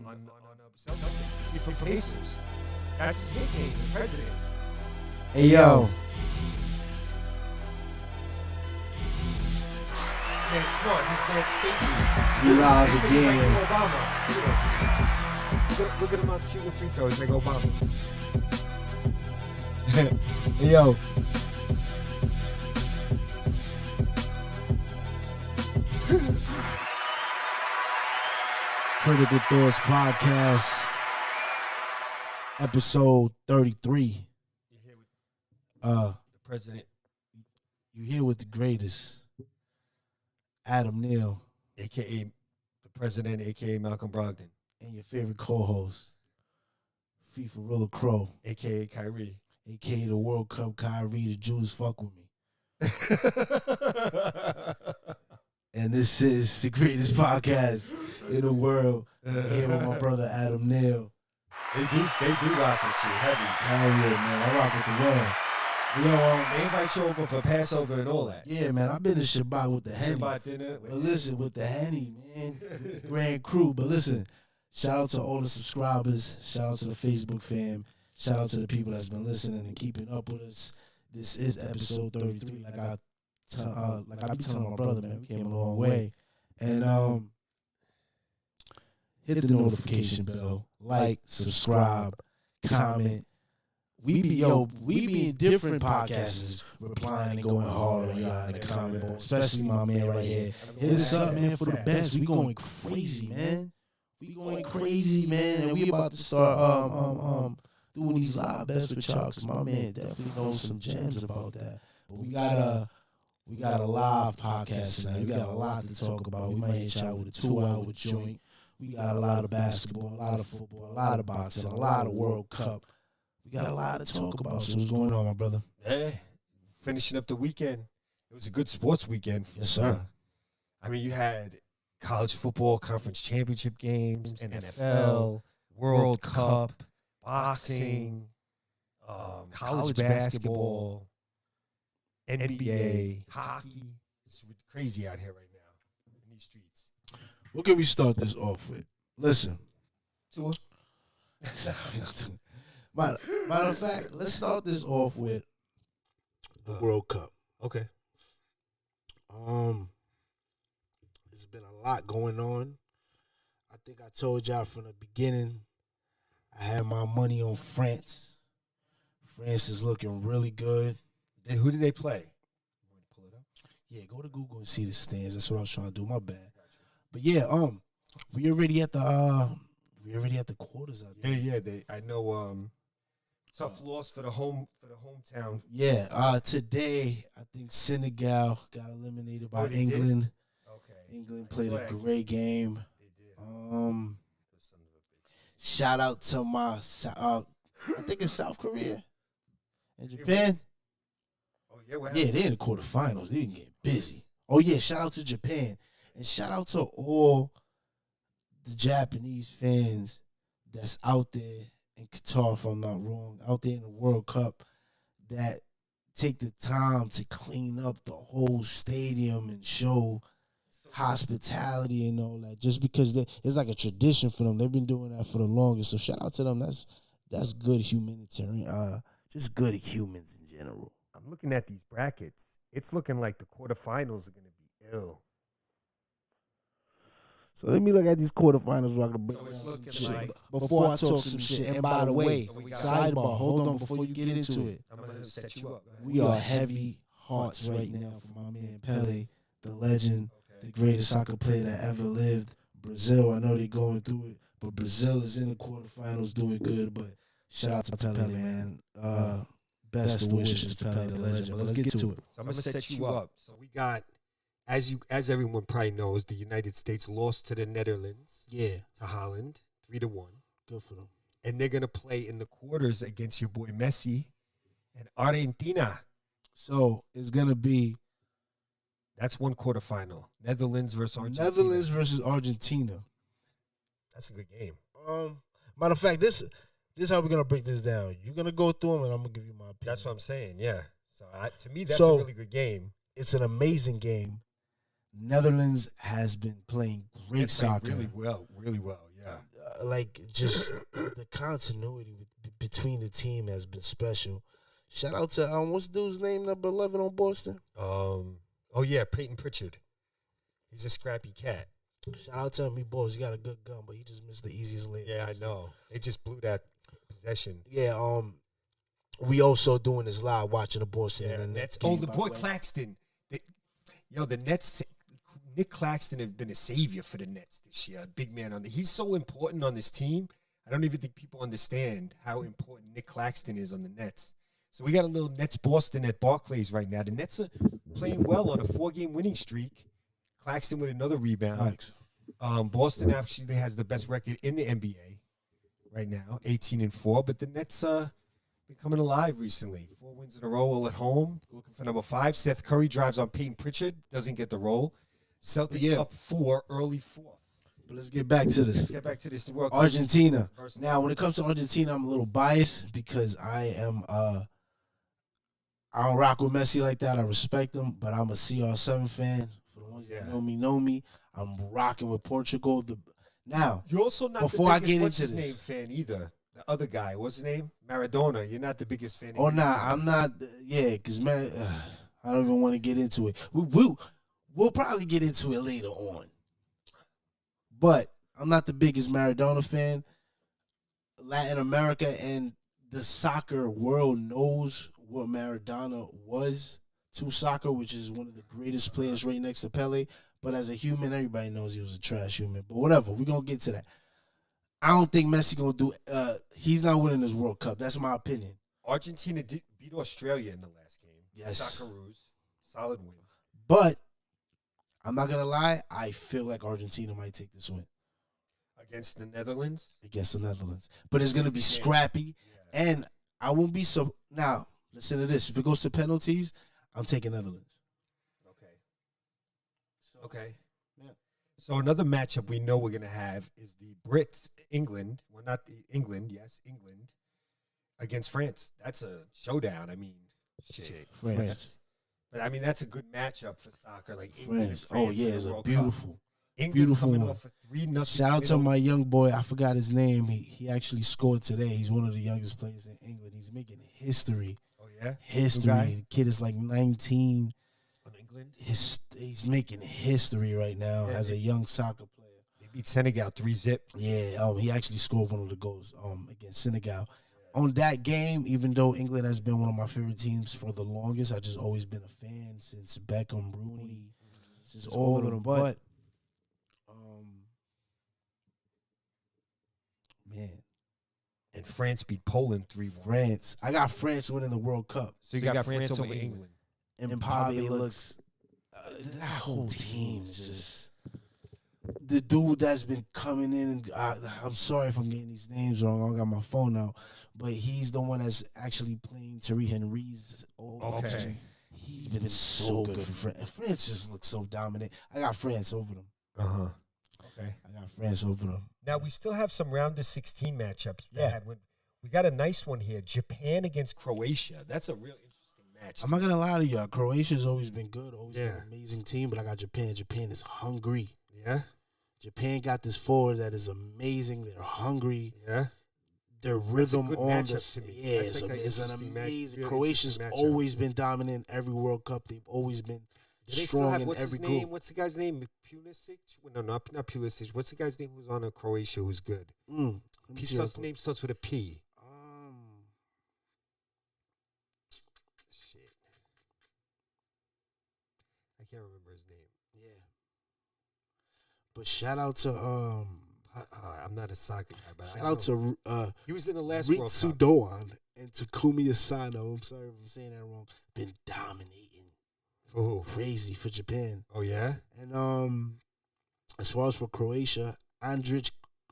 on Celtics. He's from Pacers. That's his nickname, the president. Hey, yo. Man, smart. He's man stagey. We live again. Like Obama. Look at him out shooting free throws like Obama. Hey, yo. Critical Thoughts Podcast, episode 33. The president. You here with the greatest, Adam Neal, a.k.a. the president, a.k.a. Malcolm Brogdon. and your favorite co-host, FIFA Rilla Crow, a.k.a. Kyrie. a.k.a. the World Cup Kyrie, the Jews fuck with me. And this is the greatest podcast in the world. Here with my brother Adam Neal. They do rock with you heavy. Hell yeah, man. I rock with the world. Yo, They invite you over for Passover and all that. yeah, man. I've been to Shabbat with the Henny. Shabbat dinner. But listen, with the Henny, man. With the grand crew. But listen, shout out to all the subscribers. Shout out to the Facebook fam. Shout out to the people that's been listening and keeping up with us. This is episode 33. Like I be telling my brother, man, we came a long way. And hit the notification bell, like, subscribe, comment. We be in different podcasts replying and going hard on y'all in the comment box, especially my man right here. Hit us up, man, for the best. We going crazy, man. We going crazy, man, and we about to start doing these live bets with y'all, because my man definitely knows some gems about that. But we got a live podcast tonight. We got a lot to talk about. We might hit y'all with a 2-hour joint. We got a lot of basketball, a lot of football, a lot of boxing, a lot of World Cup. We got a lot to talk about. So what's going on, my brother? Hey, finishing up the weekend. It was a good sports weekend. Yes, sir. I mean, you had college football, conference championship games, NFL, World Cup, boxing, college basketball, NBA, hockey. It's crazy out here right now in these streets. What can we start this off with? Listen. Tua. Matter of fact, let's start this off with the World Cup. Okay. There's been a lot going on. I think I told y'all from the beginning, I had my money on France. France is looking really good. Who did they play? You want to pull it up? Yeah, go to Google and see the stands. That's what I was trying to do. My bad. But yeah, we already at the quarters out there. Yeah. I know. Tough loss for the hometown. Yeah. Today I think Senegal got eliminated by England. Did? Okay. England played a great game. They did. Shout out to my I think it's South Korea and Japan. Oh yeah. What happened? Yeah, they're in the quarterfinals. They didn't get busy. Oh yeah, shout out to Japan. And shout out to all the Japanese fans that's out there in Qatar, if I'm not wrong, out there in the World Cup, that take the time to clean up the whole stadium and show hospitality and all that. Just because it's like a tradition for them. They've been doing that for the longest. So shout out to them. That's good humanitarian. Just good humans in general. I'm looking at these brackets. It's looking like the quarterfinals are going to be ill. So let me look at these quarterfinals. So it's looking like before I talk some shit. And by the way, So we got- sidebar, hold on before you get into it. I'm going to set you up. We are heavy hearts right now for my man Pele, the legend, the greatest soccer player that ever lived. Brazil, I know they're going through it, but Brazil is in the quarterfinals doing good. But shout out to Pele, man. Best of wishes to Pele, the legend. But let's get to it. So I'm going to set you up. So we got, as everyone probably knows, the United States lost to the Netherlands. Yeah, To Holland, 3-1. good for them. And they're going to play in the quarters against your boy Messi and Argentina. So it's gonna be That's one quarterfinal. Netherlands versus Argentina. Netherlands versus Argentina. That's a good game. Matter of fact, this is how we're gonna break this down. You're gonna go through them, and I'm gonna give you my opinion. That's what I'm saying, yeah. So to me, that's So- a really good game. It's an amazing game. Netherlands has been playing great They played soccer. really well, yeah. like just the continuity between the team has been special. Shout out to what's the dude's name, number 11 on Boston? Oh yeah, Peyton Pritchard. He's a scrappy cat. Shout out to him, he balls. He got a good gun, but he just missed the easiest layup. Yeah, I know. They just blew that possession. Yeah, we also doing this live watching the Boston and the Nets. Oh, the boy Claxton. The Nets. Nick Claxton have been a savior for the Nets this year. A big man he's so important on this team. I don't even think people understand how important Nick Claxton is on the Nets. So we got a little Nets Boston at Barclays right now. The Nets are playing well on a 4-game winning streak. Claxton with another rebound. Thanks. Boston actually has the best record in the NBA right now, 18-4. But the Nets been coming alive recently. 4 wins in a row, all at home. Looking for number 5. Seth Curry drives on Peyton Pritchard. Doesn't get the role. Celtics up 4, early 4th. But let's get back to this. Let's get back to this. Argentina. Now, when it comes to Argentina, I'm a little biased because I don't rock with Messi like that. I respect him, but I'm a CR7 fan. For the ones that know me. I'm rocking with Portugal. Now, you're also not before the biggest what's his name fan either. The other guy, what's his name? Maradona. You're not the biggest fan. Oh, nah, I'm not. Yeah, because man, I don't even want to get into it. We'll probably get into it later on. But I'm not the biggest Maradona fan. Latin America and the soccer world knows what Maradona was to soccer, which is one of the greatest players right next to Pele. But as a human, everybody knows he was a trash human. But whatever, we're going to get to that. I don't think Messi going to do he's not winning this World Cup. That's my opinion. Argentina did beat Australia in the last game. Yes. Socceroos. Solid win. But I'm not going to lie. I feel like Argentina might take this win. Against the Netherlands? Against the Netherlands. But it's going to be scrappy. Yeah. And I won't be so... Now, listen to this. If it goes to penalties, I'm taking Netherlands. Okay. Yeah. So another matchup we know we're going to have is the Brits, England. Well, not the England. Yes, England. Against France. That's a showdown. I mean, shit. France. But, I mean, that's a good matchup for soccer. Like France. France oh, yeah, it's a beautiful. Cup. England beautiful coming one. Off a 3-0. Shout out to my young boy. I forgot his name. He actually scored today. He's one of the youngest players in England. He's making history. Oh, yeah? History. The kid is like 19. On England? He's making history right now as a young soccer player. They beat Senegal 3-0. Yeah, he actually scored one of the goals against Senegal. On that game, even though England has been one of my favorite teams for the longest, I just always been a fan since Beckham, Rooney, since all of them. But man. And France beat Poland 3-1. France. I got France winning the World Cup. So you got France over England. And Mbappe looks... that whole team is just... The dude that's been coming in, and I'm sorry if I'm getting these names wrong. I don't got my phone out. But he's the one that's actually playing Thierry Henry's old option. He's been so good for France. France just looks so dominant. I got France over them. Uh-huh. Okay. I got France over them. Now, we still have some round of 16 matchups. We got a nice one here. Japan against Croatia. That's a real interesting match. I'm not going to lie to you. Croatia's always been good. Always been an amazing team. But I got Japan. Japan is hungry. Yeah? Japan got this forward that is amazing. They're hungry. Yeah? Their rhythm on the... To me. Yeah, it's an amazing... Really Croatia's always been dominant in every World Cup. They've always been strong in every group. What's the guy's name? Pulisic? No, not Pulisic. What's the guy's name who's on Croatia who's good? His name starts with a P. Shit. I can't remember his name. Yeah. But shout out to... I'm not a soccer guy, but shout out to... he was in the last World Cup. Doan and Takumi Asano. I'm sorry if I'm saying that wrong. Been dominating. For who? Crazy for Japan. Oh, yeah? And as far as for Croatia, Andrich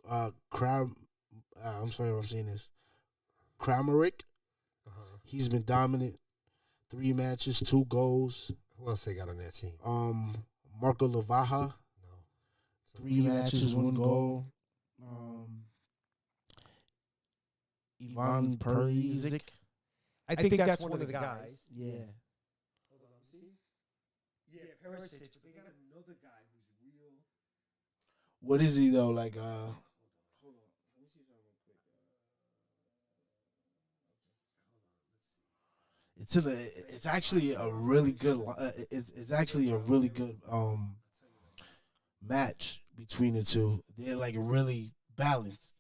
I'm sorry if I'm saying this. Kramaric. He's been dominant. 3 matches, 2 goals. Who else they got on that team? Marco Lavaja. No. 3 matches, 1 goal. Ivan Perisic. I think that's one of the guys. Yeah. Hold on, see? Yeah, Perisic. They got another guy who's real. What is he though? Like, hold on. It's actually a really good. It's actually a really good match between the two. They're like really balanced.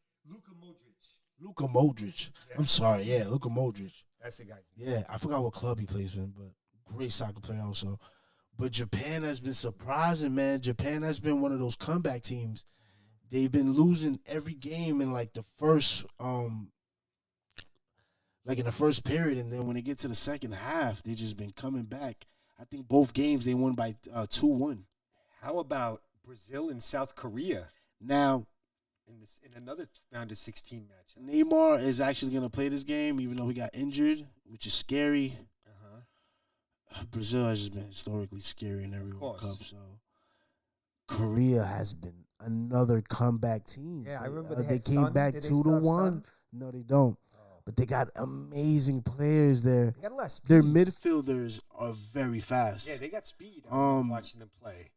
Luka Modric. Yeah. I'm sorry, yeah, Luka Modric. That's the guy's name. Yeah, I forgot what club he plays in, but great soccer player also. But Japan has been surprising, man. Japan has been one of those comeback teams. They've been losing every game in like the first like in the first period, and then when they get to the second half, they just been coming back. I think both games they won by 2-1. How about Brazil and South Korea Now, in another round of 16 match? Neymar is actually going to play this game, even though he got injured, which is scary. Brazil has just been historically scary in every World Cup. So Korea has been another comeback team. Yeah, I remember they came Son. back Did they 2-1. Son? No, they don't. But they got amazing players there. They got a lot of speed. Their midfielders are very fast. Yeah, they got speed. I'm watching them play.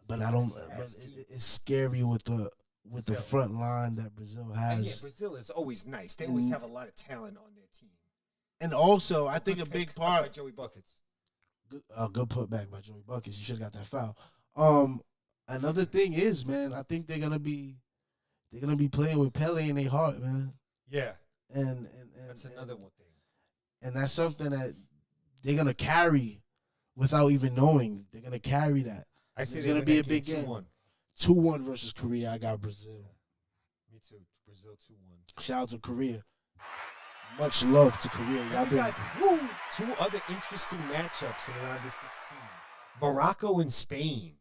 But I don't. But it's scary with the front line that Brazil And has. yeah, Brazil is always nice. They always have a lot of talent on their team. And also, I think a Good big pick part. by Joey Buckets. Good putback by Joey Buckets. You should have got that foul. Another thing is, man, I think they're gonna be playing with Pele in their heart, man. Yeah, And that's another one thing. And that's something that they're gonna carry without even knowing. They're gonna carry that. I say It's they gonna win be that a big game game. 2-1. 2-1 versus Korea. I got Brazil. Me too. Brazil 2-1. Shout out to Korea. Much love to Korea. Y'all We been got two other interesting matchups in round of 16. Morocco and Spain.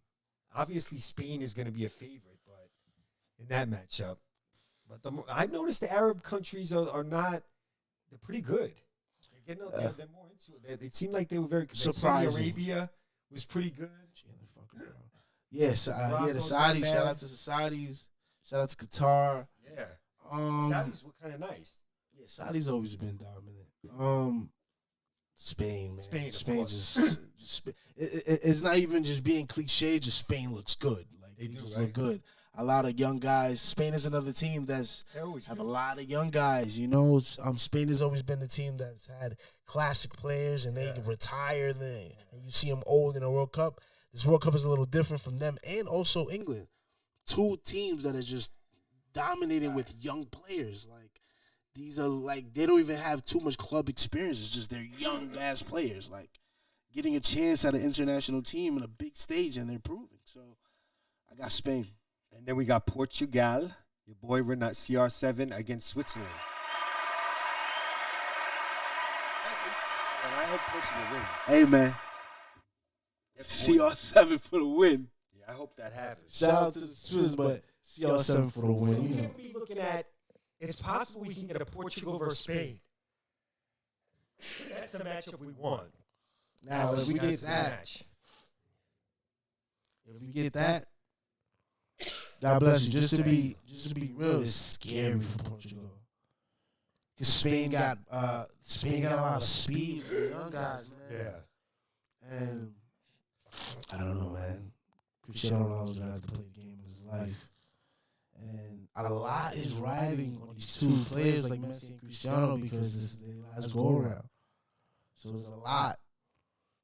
Obviously, Spain is going to be a favorite, but in that matchup. But I've noticed the Arab countries are not. They're pretty good. They're getting they're more into it. They seem like they were very Surprising. Saudi Arabia was pretty good. Yes, the Morocco's Saudis. not Shout bad. out to the Saudis. Shout out to Qatar. Yeah, Saudis were kind of nice. Yeah, Saudis always been dominant. Spain, man. Spain, of just it's not even just being cliche. Just Spain looks good. Like They they do, just right? look good. A lot of young guys. Spain is another team that's They're always have good. a lot of young guys. You know, Spain has always been the team that's had classic players, and they retire. And you see them old in the World Cup. This World Cup is a little different from them, and also England. Two teams that are just dominating with young players. Like these are like they don't even have too much club experience. It's just they're young ass players. Like getting a chance at an international team in a big stage, and they're proving. So I got Spain. And then we got Portugal, your boy Renat CR7 against Switzerland. And I hope Portugal wins. Hey man, That's CR7 for the win. Yeah, I hope that happens. Shout out to the Swiss, but CR7 for the win. You know. We'll be looking at, it's possible we can get a Portugal versus Spain. That's the matchup we want. Now if we That's get the that, match. if we get that, God bless you. Just to be real, it's scary for Portugal. Cause Spain got a lot of speed for the young guys, man. Yeah. And I don't know, man. Cristiano Ronaldo's gonna have to play the game of his life. And a lot is riding on these two players like Messi and Cristiano because this is their last go around. So there's a lot.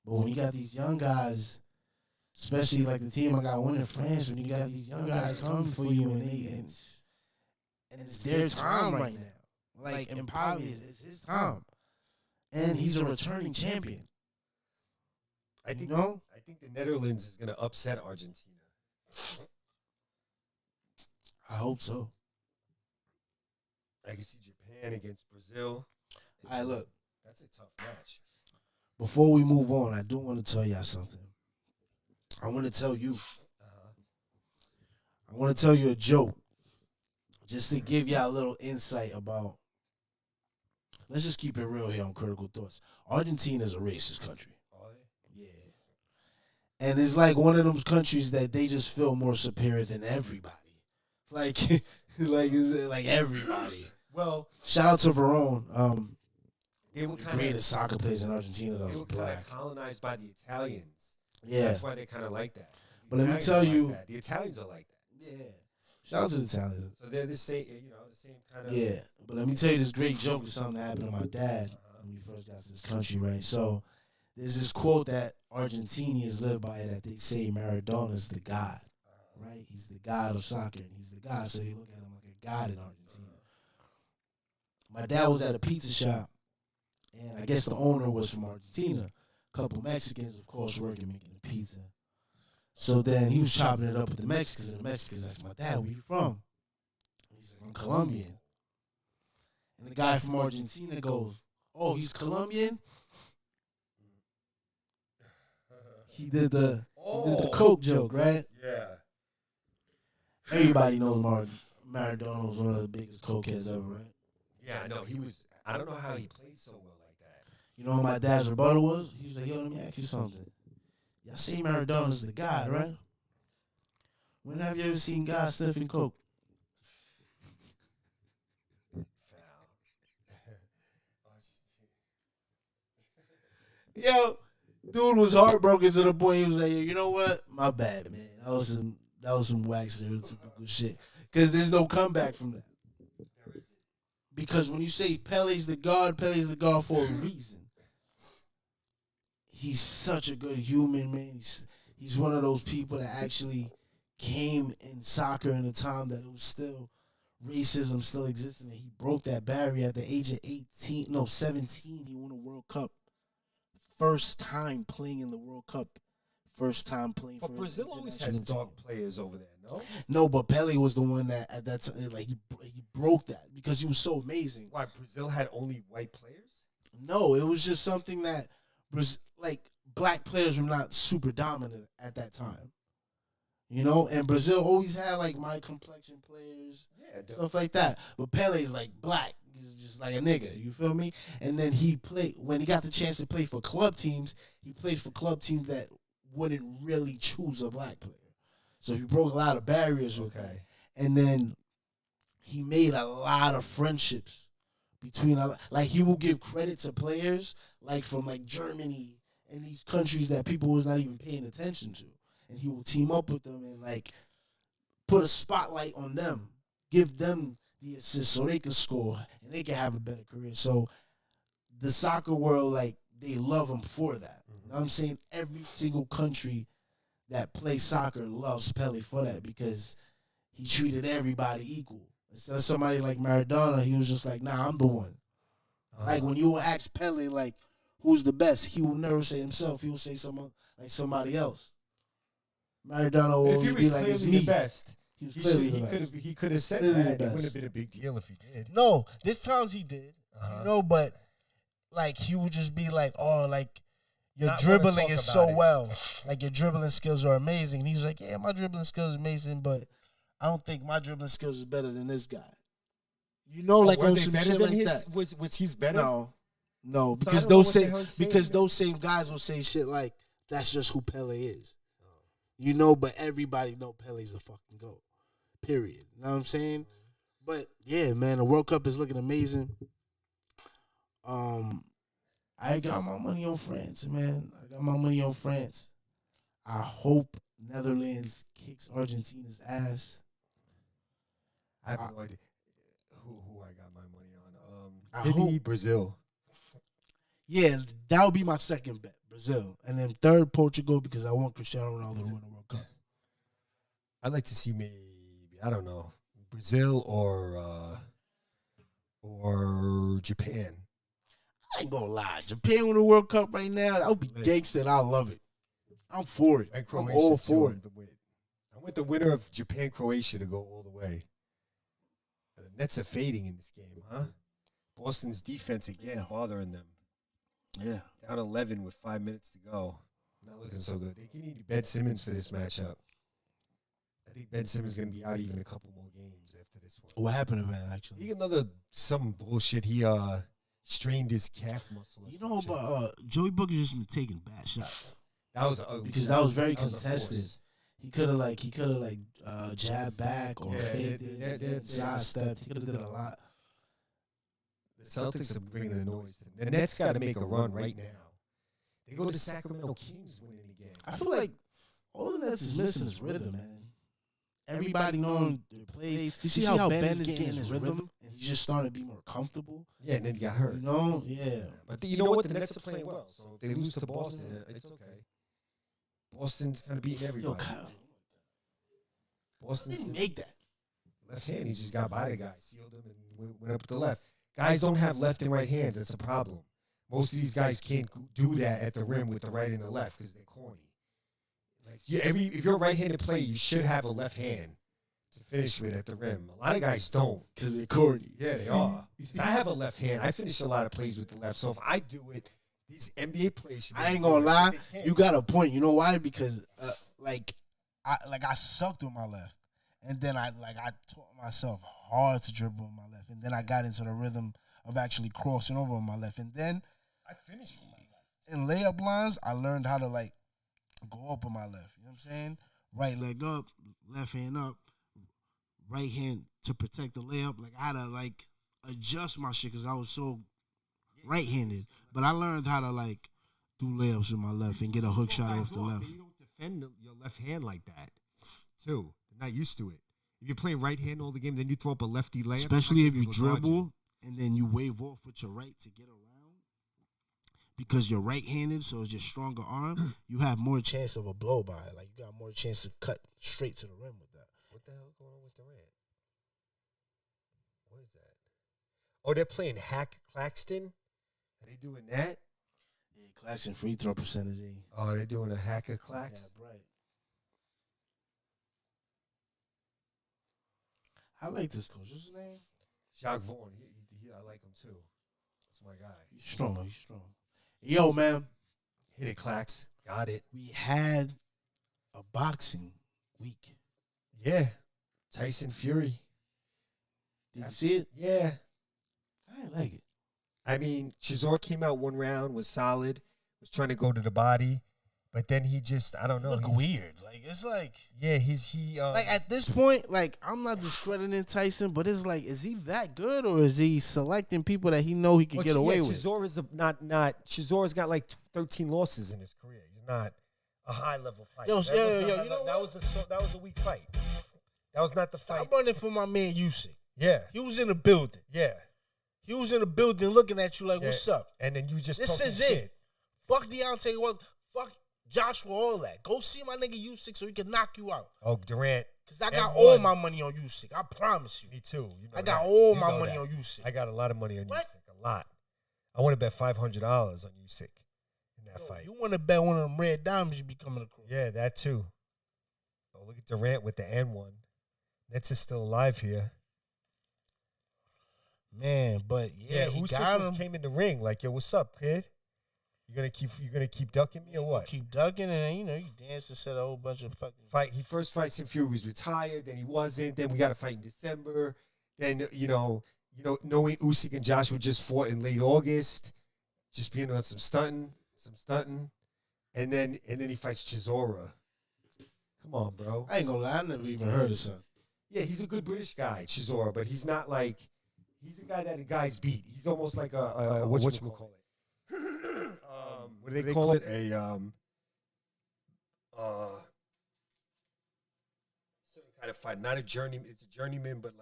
But when you got these young guys, especially like the team I got winning France, when you got these young guys coming for you and it's their time right now. Like and probably it's his time. And he's a returning champion. I think the Netherlands is going to upset Argentina. I hope so. I can see Japan against Brazil. All right, look. That's a tough match. Before we move on, I do want to tell y'all something. I want to tell you. I want to tell you a joke. Just to give y'all a little insight about. Let's just keep it real here on Critical Thoughts. Argentina is a racist country. Yeah. And it's like one of those countries that they just feel more superior than everybody. Like everybody. Well, Shout out to Verón. they were kind Greatest soccer players in Argentina that they was were kind black. of colonized by the Italians. Yeah. That's why they kind of like that. The But let me Italians tell are you- like that. The Italians are like that. Yeah. Shout out to the Italians. So they're the same, the same kind of. Yeah. But let me tell you this great joke is something that happened to my dad when we first got to this country, right? So there's this quote that Argentinians live by that they say Maradona's the god, right? He's the god of soccer, and he's the god, so they look at him like a god in Argentina. My dad was at a pizza shop, and I guess the owner was from Argentina. A couple Mexicans, of course, working making the pizza. So then he was chopping it up with the Mexicans, and the Mexicans asked my dad, "Where you from?" He's like, "I'm Colombian." And the guy from Argentina goes, "Oh, he's Colombian?" He did the Coke joke, right? Yeah. Everybody knows Maradona was one of the biggest cokeheads ever, right? Yeah, I know. He was. I don't know how he played so well like that. You know what my dad's rebuttal was? He was like, "Yo, let me ask you something. Y'all say Maradona's the god, right? When have you ever seen God sniffing coke?" Yo, dude was heartbroken to the point he was like, "You know what? My bad, man. That was some whack stereotypical shit. Because there's no comeback from that. Because when you say Pele's the god for a reason. He's such a good human, man. He's one of those people that actually came in soccer in a time that it was still racism still existed, and he broke that barrier at the age of 17. He won a World Cup. First time playing in the World Cup. First time playing for Brazil always has dark players over there, no? No, but Pele was the one that at that time, like he broke that because he was so amazing. Why, Brazil had only white players? No, it was just something that like black players were not super dominant at that time. You know, and Brazil always had like my complexion players, stuff like that. But Pele's like black. He's just like a nigga, you feel me? And then when he got the chance to play for club teams, he played for club teams that wouldn't really choose a black player. So he broke a lot of barriers with that. And then he made a lot of friendships between, like he will give credit to players like from like Germany and these countries that people was not even paying attention to. And he will team up with them and like put a spotlight on them, give them the assist so they can score and they can have a better career. So the soccer world, like, they love him for that. You know what I'm saying? Every single country that plays soccer loves Pele for that because he treated everybody equal. Instead of somebody like Maradona, he was just like, "Nah, I'm the one." Like when you ask Pele, like, who's the best, he will never say himself. He will say someone like somebody else. Maradona will always be like, "It's me." The best. He could have said that. It wouldn't have been a big deal if he did. No, this times he did. You know, but like he would just be like, "Oh, like your dribbling is so well. Like your dribbling skills are amazing." And he was like, "Yeah, my dribbling skills are amazing, but I don't think my dribbling skills is better than this guy." You know, like on some shit like that. Was his better? No, because those same guys will say shit like, "That's just who Pele is." You know, but everybody know Pele's a fucking GOAT. Period. You know what I'm saying? But yeah, man, the World Cup is looking amazing. I got my money on France, man. I hope Netherlands kicks Argentina's ass. I have no idea who I got my money on. Maybe Brazil. Yeah, that would be my second bet, Brazil. And then third, Portugal, because I want Cristiano Ronaldo to win the World Cup. I'd like to see maybe, I don't know, Brazil or Japan. I ain't gonna lie. Japan win the World Cup right now, that would be gangster, and I love it. I'm for it. I'm all for it. I want the winner of Japan-Croatia to go all the way. The Nets are fading in this game, huh? Boston's defense again bothering them. Yeah. Down 11 with 5 minutes to go. Not looking so good. They need Ben Simmons for this matchup. I think Ben Simmons is going to be out even a couple more games after this one. What happened to Ben, actually? Some bullshit. He strained his calf muscle. You know, but Joey Booker just been taking bad shots. That was ugly. Because that was very contested. He could have jabbed back or faked it, sidestepped. He could have did a lot. The Celtics are bringing the noise. The Nets got to make a run right now. They go to Sacramento Kings winning the game. I feel like all the Nets is missing is rhythm, man. Everybody knowing their plays. You see how Ben is getting his rhythm and He's just starting to be more comfortable. Yeah, and then he got hurt. You know, yeah. But you know what? The Nets are playing well. So if they lose to Boston, it's okay. Boston's kind of beating everybody. Boston didn't make that. Left hand, he just got by the guy, sealed him, and went up with the left. Guys don't have left and right hands. That's a problem. Most of these guys can't do that at the rim with the right and the left because they're corny. Like if you're a right-handed player, you should have a left hand to finish with at the rim. A lot of guys don't because they're corny. Yeah, they are. I have a left hand. I finish a lot of plays with the left. So if I do it, these NBA players should be. I ain't gonna lie. You got a point. You know why? Because I sucked with my left, and then I taught myself hard to dribble with my left, and then I got into the rhythm of actually crossing over on my left, and then I finished with my left. In layup lines, I learned how to go up on my left. You know what I'm saying? Right leg up, left hand up, right hand to protect the layup. Like I had to adjust my shit because I was so right-handed. But I learned how to do layups with my left and get a hook shot off the left. You don't defend your left hand like that, too. They're not used to it. If you're playing right hand all the game, then you throw up a lefty layup. Especially if you dribble and then you wave off with your right to get around. Because you're right-handed, so it's just stronger arm, you have more chance of a blow-by. You got more chance to cut straight to the rim with that. What the hell is going on with Durant? What is that? Oh, they're playing Hack Claxton? Are they doing that? Yeah, Claxton free throw percentage. Oh, they're doing a Hacker Clax? Yeah, right. I like this coach. What's his name? Jacques Vaughn. I like him, too. That's my guy. He's strong. Yo, man. Hit it, Clax. Got it. We had a boxing week. Yeah. Tyson Fury. Did you see it? Yeah. I didn't like it. I mean, Chisora came out one round, was solid, was trying to go to the body, but then he just, I don't know. Look weird. It's yeah, at this point, I'm not discrediting Tyson, but it's is he that good or is he selecting people that he know he can get away with? Chisora's Chisora's got 13 losses in his career. He's not a high level fighter. That was a weak fight. That was not the fight. I'm running for my man Usyk. Yeah. He was in the building. Yeah. He was in the building looking at you what's up? And then you just this is shit. it. Fuck Deontay. Fuck Joshua, all that. Go see my nigga Usyk so he can knock you out. Oh, Durant. Because I got all my money on Usyk. I promise you. Me too. I got all my money on Usyk. I got a lot of money on Usyk. A lot. I want to bet $500 on Usyk in that fight. You want to bet one of them red diamonds you be coming across. Yeah, that too. Oh, look at Durant with the N1. Nets is still alive here. Man, but yeah, he got him. Came in the ring yo, what's up, kid? You gonna keep ducking me or what? Keep ducking, and you dance and said a whole bunch of fucking fight. He first fights in Fury was retired, then he wasn't. Then we got to fight in December. Then knowing Usyk and Joshua just fought in late August, just being on some stunting, and then he fights Chisora. Come on, bro. I ain't gonna lie, I never even heard of him. Yeah, he's a good British guy, Chisora, but he's not he's a guy that the guys beat. He's almost like a whatchamacallit. What do they call it? Certain kind of fight. Not a journeyman. It's a journeyman, but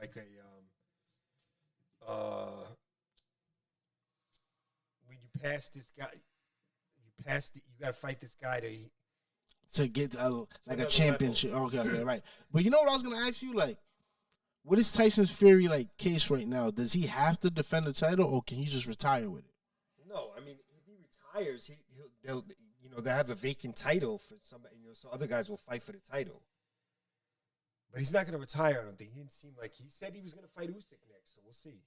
when you pass this guy, you got to fight this guy to get a championship. Okay, right. But you know what I was gonna ask you? What is Tyson's Fury case right now? Does he have to defend the title, or can he just retire with it? No, I mean if he retires, they'll have a vacant title for somebody. So other guys will fight for the title. But he's not going to retire. I don't think. He didn't seem like he said he was going to fight Usyk next. So we'll see.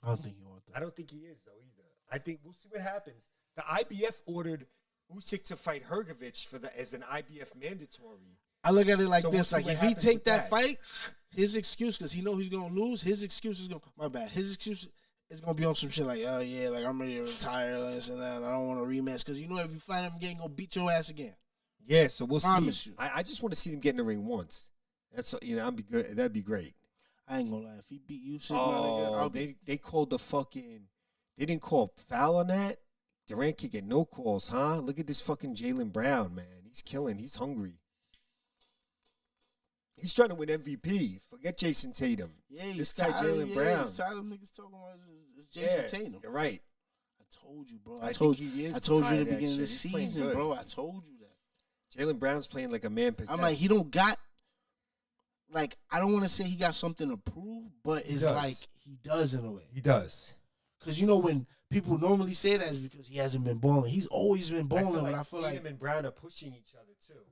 I don't think he wants that. I don't think he is though either. I think we'll see what happens. The IBF ordered Usyk to fight Hrgovic as an IBF mandatory. I look at it this: if he take that fight, his excuse, because he know he's gonna lose, his excuse is gonna. My bad. His excuse is gonna be on some shit oh yeah, I'm ready to retire and that. I don't want to rematch because if you fight him again, gonna beat your ass again. Yeah, so we'll see. I just want to see him get in the ring once. That's I'd be good. That'd be great. I ain't gonna lie. If he beat you, they called the fucking. They didn't call foul on that. Durant can get no calls, huh? Look at this fucking Jaylen Brown, man. He's killing. He's hungry. He's trying to win MVP. Forget Jason Tatum. Yeah, This guy Jaylen Brown. He's tired of niggas talking about is Jason Tatum. You're right. I told you, bro. I told you you at tired the of that beginning of the shit. He's playing season, good. bro. I told you that. Jaylen Brown's playing like a man possessed. I'm like, he don't got, like, I don't want to say he got something to prove, but it's like he does in a way. He does. Because, you know, when people normally say that is because he hasn't been balling. He's always been balling, but I feel like him and Brown are pushing each other, too.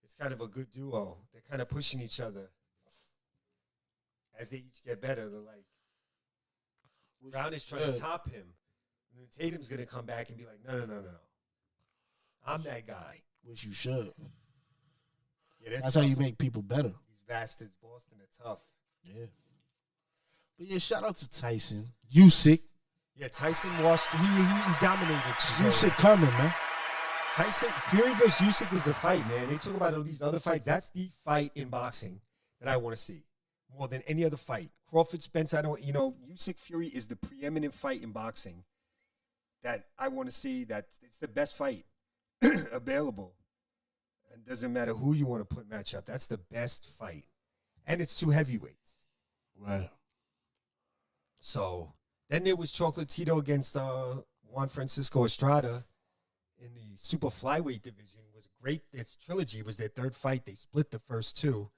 It's kind of a good duo. They're kind of pushing each other. As they each get better, they're like, Brown is trying to top him. And then Tatum's going to come back and be like, no. I'm that guy. Which you should. Yeah, that's how you make people better. These bastards, Boston, are tough. Yeah. But yeah, shout out to Tyson. Usyk. Yeah, Tyson washed. He dominated. Usyk coming, man. Tyson, Fury versus Usyk is the fight, man. They talk about all these other fights. That's the fight in boxing that I want to see more than any other fight. Crawford, Spence, Usyk Fury is the preeminent fight in boxing that I want to see. That it's the best fight available. And doesn't matter who you want to put match up. That's the best fight. And it's 2 heavyweights. Right. So then there was Chocolatito against Juan Francisco Estrada in the super flyweight division. It was great. Its trilogy was their 3rd fight. They split the first 2,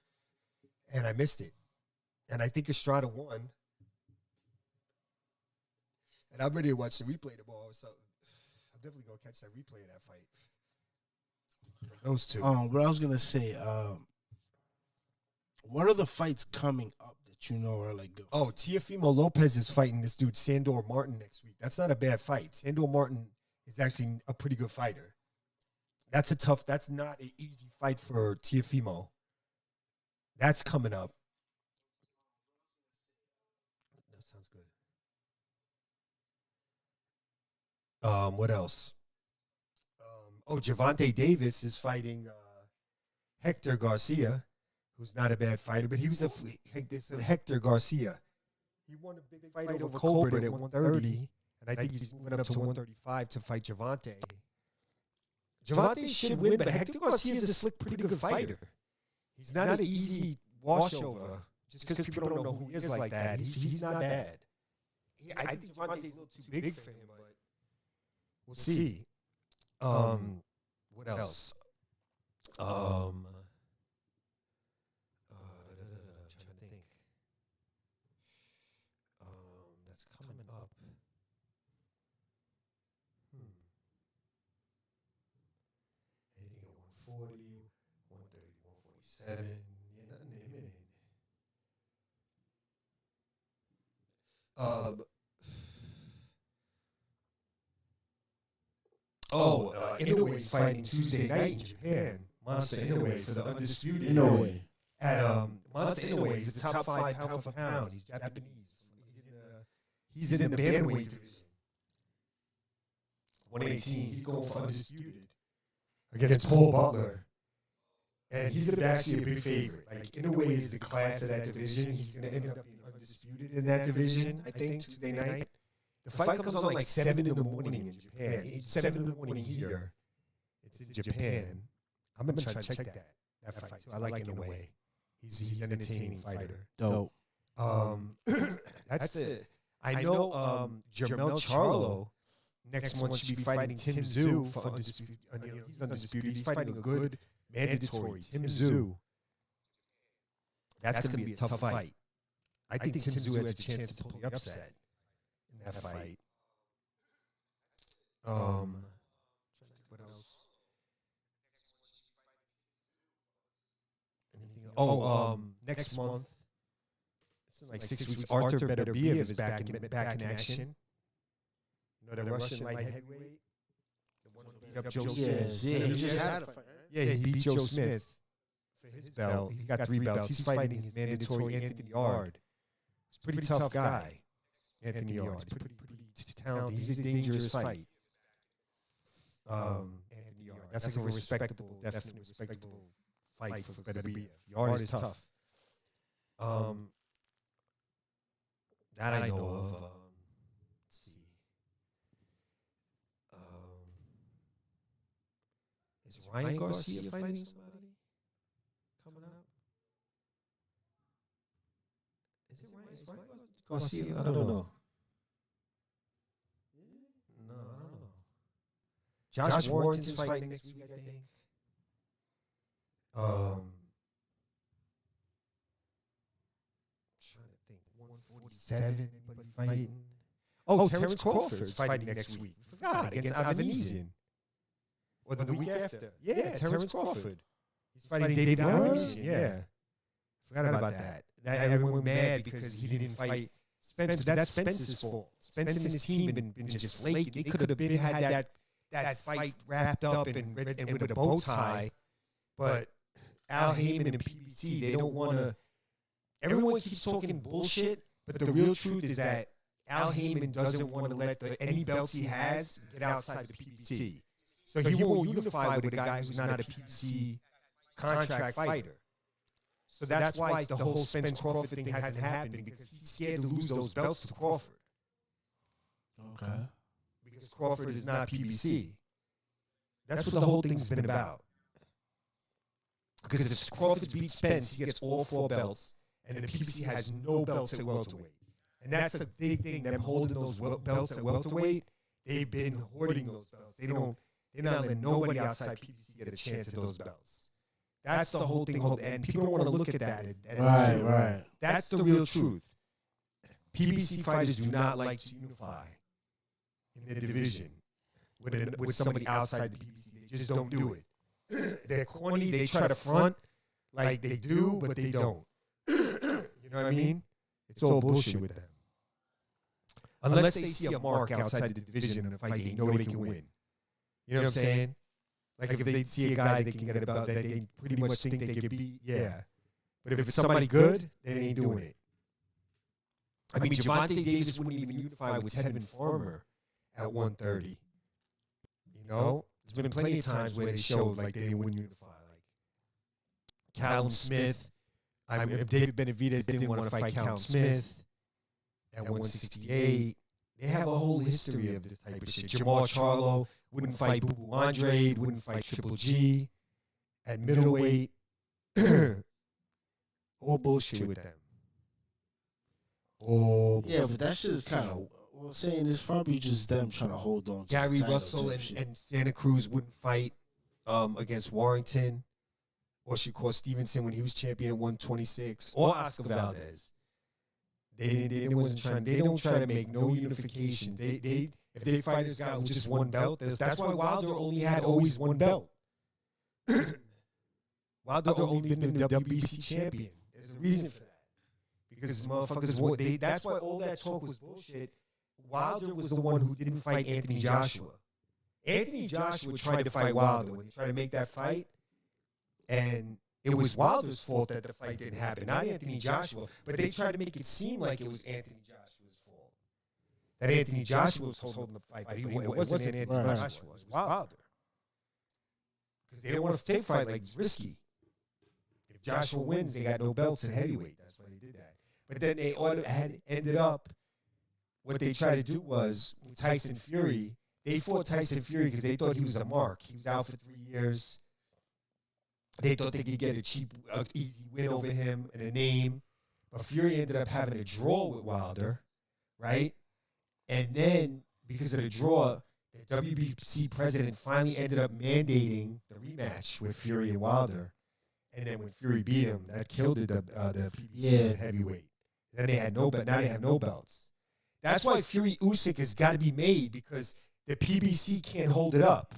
and I missed it. And I think Estrada won. And I'm ready to watch the replay tomorrow. So I'm definitely gonna catch that replay of that fight. Those 2. What I was gonna say, what are the fights coming up that you know are like good? Oh, Teofimo Lopez is fighting this dude Sandor Martin next week. That's not a bad fight. Sandor Martin is actually a pretty good fighter. That's not an easy fight for Teofimo. That's coming up. That sounds good. What else? Gervonta Davis is fighting Hector Garcia, who's not a bad fighter, but he was Hector Garcia. He won a big fight over Colbert at 130, and I think he's moving up to 135 to fight Gervonta. Gervonta should win, but Hector Garcia is a slick, pretty good fighter. He's not an easy washover, just because people don't know who he is like that. He's not bad. I think Gervonta's a little too big for him, but we'll see. What else? I'm trying to think. That's coming up. Anything at 140, 130, 147. Yeah, nothing imminent. Inoue's fighting Tuesday night in Japan. Monster Inoue for the undisputed. Inoue. At Monster Inoue, he's the top 5 pound for pound. He's Japanese. He's in the bantamweight division. 118. He's going for undisputed against Paul Butler, and he's actually a big favorite. Like Inoue is the class of that division. He's going to end up being undisputed in that division. I think Tuesday night. The fight comes on like 7 in the morning in Japan. 7 in the morning here. It's in Japan. I'm gonna try to check that fight too. I like Inoue. He's an entertaining fighter. Dope. That's it. I know Jermel Charlo next month should be fighting Tim Tszyu for undisputed. He's undisputed. He's fighting a good mandatory Tim Tszyu. That's gonna be a tough fight. I think Tim Tszyu has a chance to pull the upset in that fight. What else? Next month. It's in like 6 weeks. Arthur Beterbiev is back in action. You know the Russian light heavyweight? The one who beat up Joe Smith. Yeah, he just had a fight, right? Yeah, he beat Joe Smith for his belt. He's got 3 belts. He's fighting his mandatory Anthony Yard. He's a pretty tough guy, Anthony Yard. He's pretty talented. He's a dangerous fight. Anthony Yard. That's like a respectable, definitely respectable fight for Beterbiev. Yard is tough. That I know of. Let's see. Is Ryan Garcia fighting somebody coming up? Garcia? I don't know. No, I don't know. Josh Warrington's fighting next week, I think. Trying to think. 147. Anybody fighting? Oh, Terrence Crawford's fighting next week. Forgot against Avanesian. Or the week after. Yeah, Terrence Crawford. He's fighting David Avanesian. Yeah. Forgot about that. Everyone mad because he didn't fight Spence, but that's Spence's fault. Spence and his team been just flaky. They could have had that fight wrapped up and with a bow tie, but Al Heyman and PBC, they don't want to. Everyone keeps talking bullshit, but the real truth is that Al Heyman doesn't want to let any belts he has get outside the PBC. So he won't unify with a guy who's not a PBC contract fighter. So that's why the whole Spence Crawford thing hasn't happened, because he's scared to lose those belts to Crawford. Okay. Because Crawford is not PBC. That's what the whole thing's been about. Because if Crawford beats Spence, he gets all 4 belts, and the PBC has no belts at welterweight. And that's a big thing, them holding those belts at welterweight. They've been hoarding those belts. They're not letting nobody outside PBC get a chance at those belts. That's the whole thing. And people don't want to look at that. Right. That's the real truth. PBC fighters do not like to unify in their division with somebody outside the PBC. They just don't do it. They're corny. They try to front like they do, but they don't. You know what I mean? It's all bullshit with them. Unless they see a mark outside the division in a fight they know they can win. You know what I'm saying? Like if they see a guy they can get about that they pretty much think they can beat, yeah. But if it's somebody good, they ain't doing it. I mean, Gervonta Davis wouldn't even unify with Tevin Farmer at 130. You know? There's been plenty of times where they showed like they wouldn't unify. Like Callum Smith. David Benavidez didn't want to fight Callum Smith at 168. They have a whole history of this type of shit. Jamal Charlo wouldn't fight Boo Boo Andrade, wouldn't fight Triple G at middleweight. All bullshit with them. Oh, yeah, but that shit is kind of, well, saying it's probably just them trying to hold on to Gary Russell and Santa Cruz wouldn't fight against Warrington or Shakur Stevenson when he was champion at 126, or Oscar Valdez. They don't try to make no unification. If they fight this guy with just one belt, that's why Wilder only had always one belt. Wilder only been the WBC champion. There's a reason for that. Because motherfuckers, that's why all that talk was bullshit. Wilder was the one who didn't fight Anthony Joshua. Anthony Joshua tried to fight Wilder when he tried to make that fight, and it was Wilder's fault that the fight didn't happen, not Anthony Joshua. But they tried to make it seem like it was Anthony Joshua's fault. That Anthony Joshua was holding the fight, but it wasn't Anthony Joshua. It was Wilder. Because they didn't want to take fight like it's risky. If Joshua wins, they got no belts in heavyweight. That's why they did that. But then they had ended up, what they tried to do was, with Tyson Fury, they fought Tyson Fury because they thought he was a mark. He was out for 3 years. They thought they could get a cheap, easy win over him and a name. But Fury ended up having a draw with Wilder, right? And then, because of the draw, the WBC president finally ended up mandating the rematch with Fury and Wilder. And then when Fury beat him, that killed the PBC heavyweight. Then they had no belt. Now they have no belts. That's why Fury Usyk has got to be made, because the PBC can't hold it up.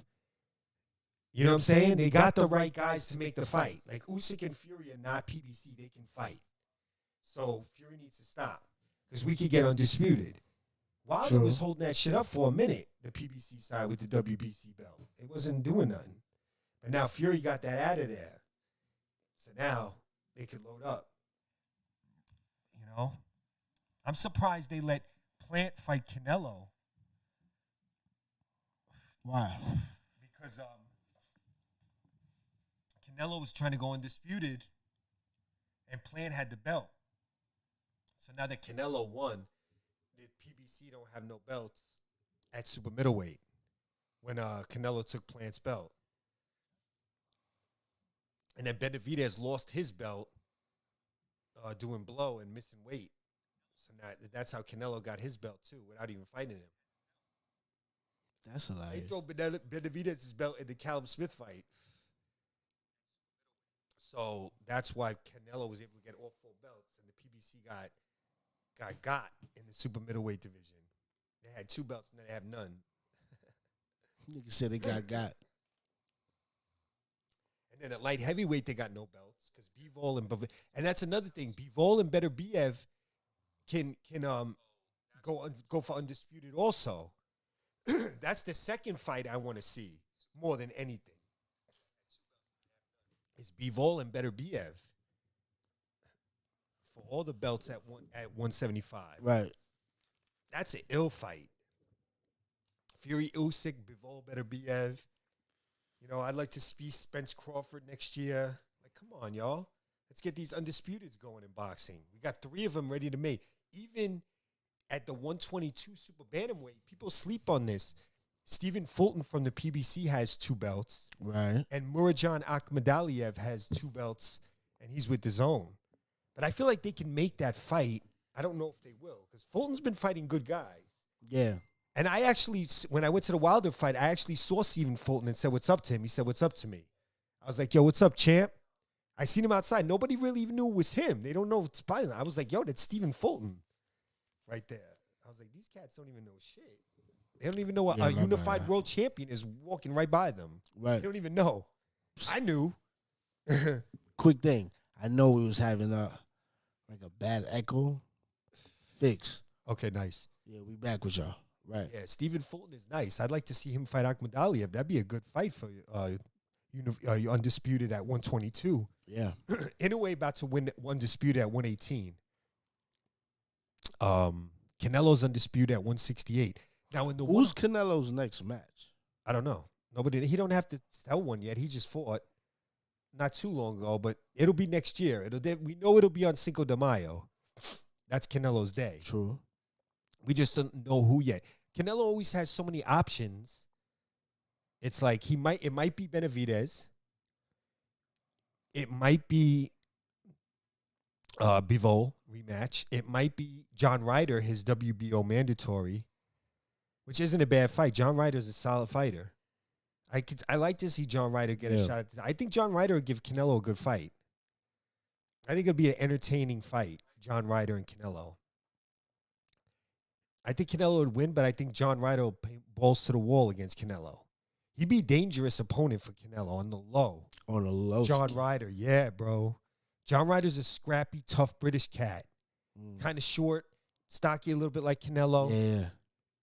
You know what I'm saying? They got the right guys to make the fight. Like Usyk and Fury are not PBC. They can fight. So Fury needs to stop, because we could get undisputed. Wilder was holding that shit up for a minute, the PBC side with the WBC belt. It wasn't doing nothing. But now Fury got that out of there. So now they can load up. You know? I'm surprised they let Plant fight Canelo. Why? Because Canelo was trying to go undisputed, and Plant had the belt. So now that Canelo won, the PBC don't have no belts at super middleweight when Canelo took Plant's belt. And then Benavidez lost his belt doing blow and missing weight. So that's how Canelo got his belt too, without even fighting him. That's hilarious. They throw Benavidez' belt in the Callum Smith fight. So that's why Canelo was able to get all 4 belts, and the PBC got in the super middleweight division. They had 2 belts, and then they have none. Nigga said they got. And then at light heavyweight, they got no belts because Bivol and that's another thing. Bivol and Beterbiev can go for undisputed also. That's the second fight I want to see more than anything. Is Bivol and Beterbiev for all the belts at 175. Right. That's an ill fight. Fury Usyk, Bivol Beterbiev. You know, I'd like to see Spence Crawford next year. Like, come on, y'all. Let's get these undisputeds going in boxing. We got 3 of them ready to make. Even at the 122 super bantamweight, people sleep on this. Stephen Fulton from the PBC has 2 belts. Right. And Murajan Akhmadaliev has 2 belts, and he's with DAZN. But I feel like they can make that fight. I don't know if they will, because Fulton's been fighting good guys. Yeah. And I actually, when I went to the Wilder fight, I actually saw Stephen Fulton and said, "What's up to him?" He said, "What's up to me?" I was like, "Yo, what's up, champ?" I seen him outside. Nobody really even knew it was him. They don't know it's probably. I was like, "Yo, that's Stephen Fulton right there." I was like, these cats don't even know shit. They don't even know a unified world champion is walking right by them. Right. They don't even know. I knew. Quick thing. I know we was having a bad echo. Fix. Okay, nice. Yeah, we back with y'all. Right. Yeah, Stephen Fulton is nice. I'd like to see him fight Akhmadaliev. That'd be a good fight for you undisputed at 122. Yeah. In a way, about to win undisputed at 118. Canelo's undisputed at 168. Now, in the who's Canelo's next match? I don't know. Nobody. He don't have to tell one yet. He just fought not too long ago, but it'll be next year. We know it'll be on Cinco de Mayo. That's Canelo's day. True. We just don't know who yet. Canelo always has so many options. It's like it might be Benavidez. It might be Bivol rematch. It might be John Ryder, his WBO mandatory, which isn't a bad fight. John Ryder's a solid fighter. I like to see John Ryder get a shot at I think John Ryder would give Canelo a good fight. I think it'll be an entertaining fight, John Ryder and Canelo. I think Canelo would win, but I think John Ryder will pay balls to the wall against Canelo. He'd be a dangerous opponent for Canelo on the low. On the low. John Ryder, yeah, bro. John Ryder's a scrappy, tough British cat. Kind of short, stocky, a little bit like Canelo. Yeah.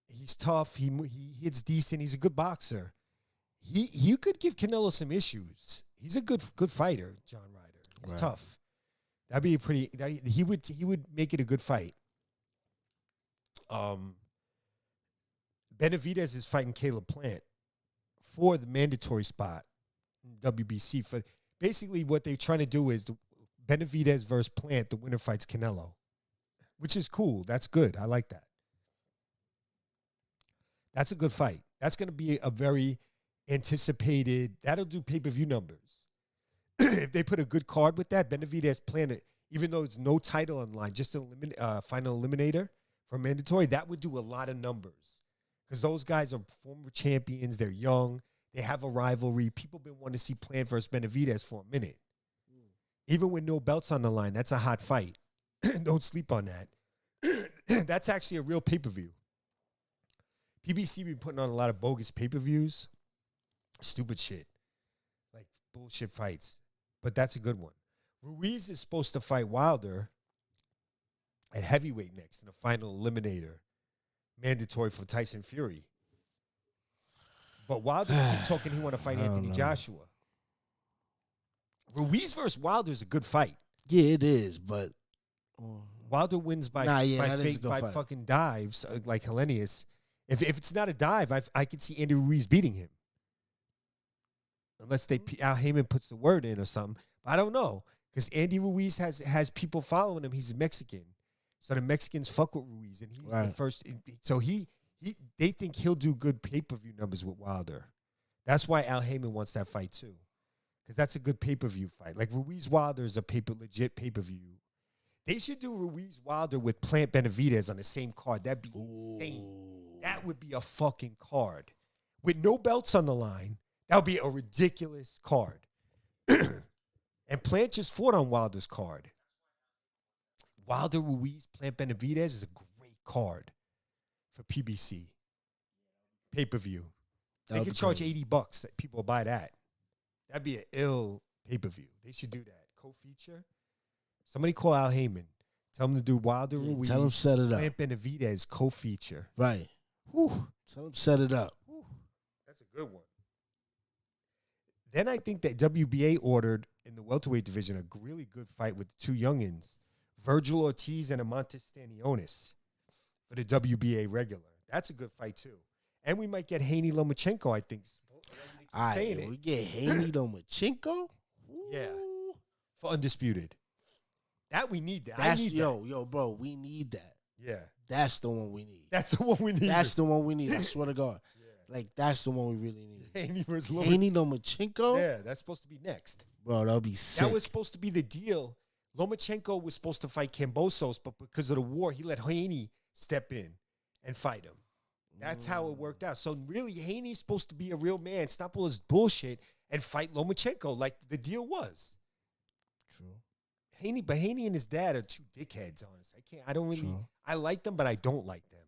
He's tough. He hits decent. He's a good boxer. He could give Canelo some issues. He's a good fighter, John Ryder. He's tough. That'd be he would make it a good fight. Benavidez is fighting Caleb Plant for the mandatory spot in WBC. For basically what they're trying to do is Benavidez versus Plant, the winner fights Canelo, which is cool. That's good. I like that. That's a good fight. That's going to be a very anticipated. That'll do pay-per-view numbers. If they put a good card with that, Benavidez Plant, even though it's no title on the line, just a final eliminator for mandatory, that would do a lot of numbers. Because those guys are former champions. They're young. They have a rivalry. People been wanting to see Plant versus Benavidez for a minute. Even with no belts on the line, that's a hot fight. Don't sleep on that. That's actually a real pay-per-view. PBC been putting on a lot of bogus pay-per-views. Stupid shit. Like bullshit fights. But that's a good one. Ruiz is supposed to fight Wilder at heavyweight next in the final eliminator. Mandatory for Tyson Fury. But Wilder keep talking he want to fight Anthony Joshua. Ruiz versus Wilder is a good fight. Yeah, it is, but Wilder wins by fucking dives like Hellenius. If it's not a dive, I could see Andy Ruiz beating him. Unless Al Heyman puts the word in or something. But I don't know. Because Andy Ruiz has people following him. He's Mexican. So the Mexicans fuck with Ruiz. And he's the first. So they think he'll do good pay-per-view numbers with Wilder. That's why Al Heyman wants that fight too. Because that's a good pay-per-view fight. Like Ruiz Wilder is a legit pay-per-view. They should do Ruiz Wilder with Plant Benavidez on the same card. That'd be insane. That would be a fucking card. With no belts on the line, that would be a ridiculous card. And Plant just fought on Wilder's card. Wilder Ruiz, Plant Benavidez is a great card for PBC. Pay-per-view. They could charge $80 that people buy that. That'd be an ill pay-per-view. They should do that. Co-feature. Somebody call Al Heyman. Tell him to do Wilder Ruiz. Tell him set it up. Plant Benavidez co-feature. Right. Whew. Tell him set it up. Whew. That's a good one. Then I think that WBA ordered in the welterweight division a really good fight with the two youngins, Virgil Ortiz and Amantis Stanionis, for the WBA regular. That's a good fight too. And we might get Haney Lomachenko, I think. We get Haney Lomachenko? Yeah. For Undisputed. That we need that. That's, I need yo, bro, we need that. Yeah. That's the one we need. That's the one we need. That's the one we need. I swear to God. Yeah. Like, that's the one we really need. Haney Lomachenko? Yeah, that's supposed to be next. Bro, that would be sick. That was supposed to be the deal. Lomachenko was supposed to fight Kambosos, but because of the war, he let Haney step in and fight him. That's how it worked out. So really, Haney's supposed to be a real man, stop all this bullshit, and fight Lomachenko like the deal was. True. Haney and his dad are two dickheads, honestly. I don't really, True. I like them, but I don't like them.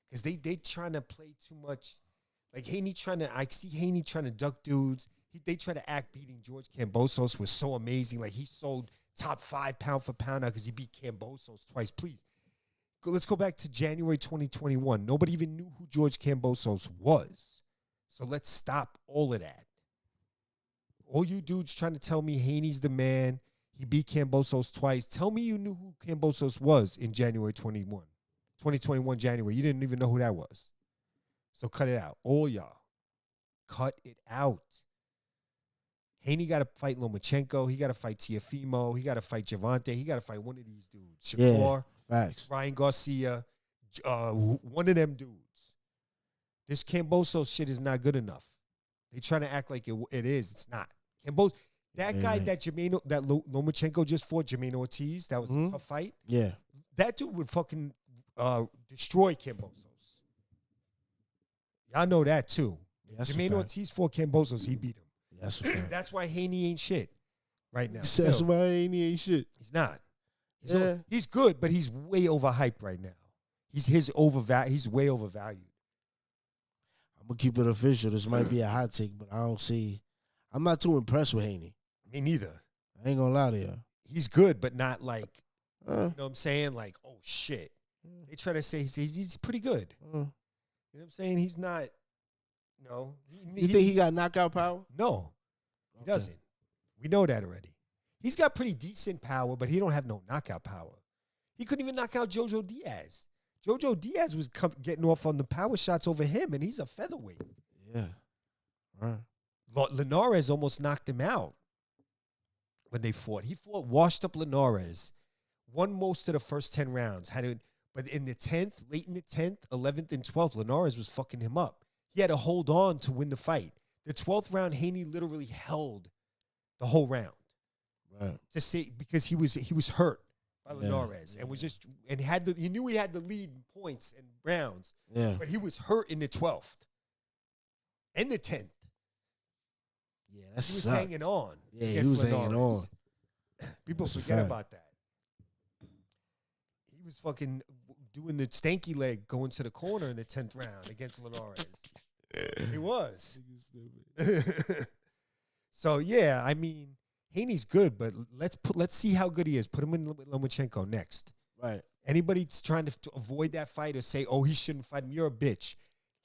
Because they trying to play too much. Like I see Haney trying to duck dudes. They try to act beating George Kambosos was so amazing. Like he sold top 5 pound for pound now because he beat Kambosos twice. Please. Let's go back to January 2021. Nobody even knew who George Kambosos was. So let's stop all of that. All you dudes trying to tell me Haney's the man. He beat Kambosos twice. Tell me you knew who Kambosos was in January 2021 January. You didn't even know who that was. So cut it out. All y'all. Cut it out. Haney got to fight Lomachenko. He got to fight Teofimo. He got to fight Javante. He got to fight one of these dudes. Shakur. Facts. Ryan Garcia. One of them dudes. This Kambosos shit is not good enough. They trying to act like it is. It's not. That guy that Lomachenko just fought, Jermaine Ortiz, that was a tough fight. Yeah. That dude would fucking destroy Kambosos. Y'all know that too. Jermaine Ortiz fought Kambosos, he beat him. That's a fact. That's why Haney ain't shit right now. That's why Haney ain't shit. He's not. He's good, but he's way overhyped right now. He's way overvalued. I'm gonna keep it official. This might be a hot take, but I'm not too impressed with Haney. Me neither. I ain't gonna lie to you. He's good, but not like, you know what I'm saying? Like, oh shit. They try to say he's pretty good. You know what I'm saying? He's not, no. You think he got knockout power? No, he doesn't. We know that already. He's got pretty decent power, but he don't have no knockout power. He couldn't even knock out Jojo Diaz. Jojo Diaz was getting off on the power shots over him, and he's a featherweight. Yeah. Right. Linares almost knocked him out when they fought. He fought washed up Linares, won most of the first 10 rounds. But in the 10th, late in the 10th, 11th, and 12th, Linares was fucking him up. He had to hold on to win the fight. The 12th round, Haney literally held the whole round. Right. Because he was hurt by Linares and he knew he had the lead in points and rounds. Yeah. But he was hurt in the 12th and the 10th. Yeah, that's he was hanging on. Yeah, he was hanging on. People forget about that. He was fucking doing the stanky leg going to the corner in the 10th round against Linares. He was. So yeah, I mean, Haney's good, but let's see how good he is. Put him in with Lomachenko next. Right. Anybody trying to avoid that fight or say, oh, he shouldn't fight him, you're a bitch.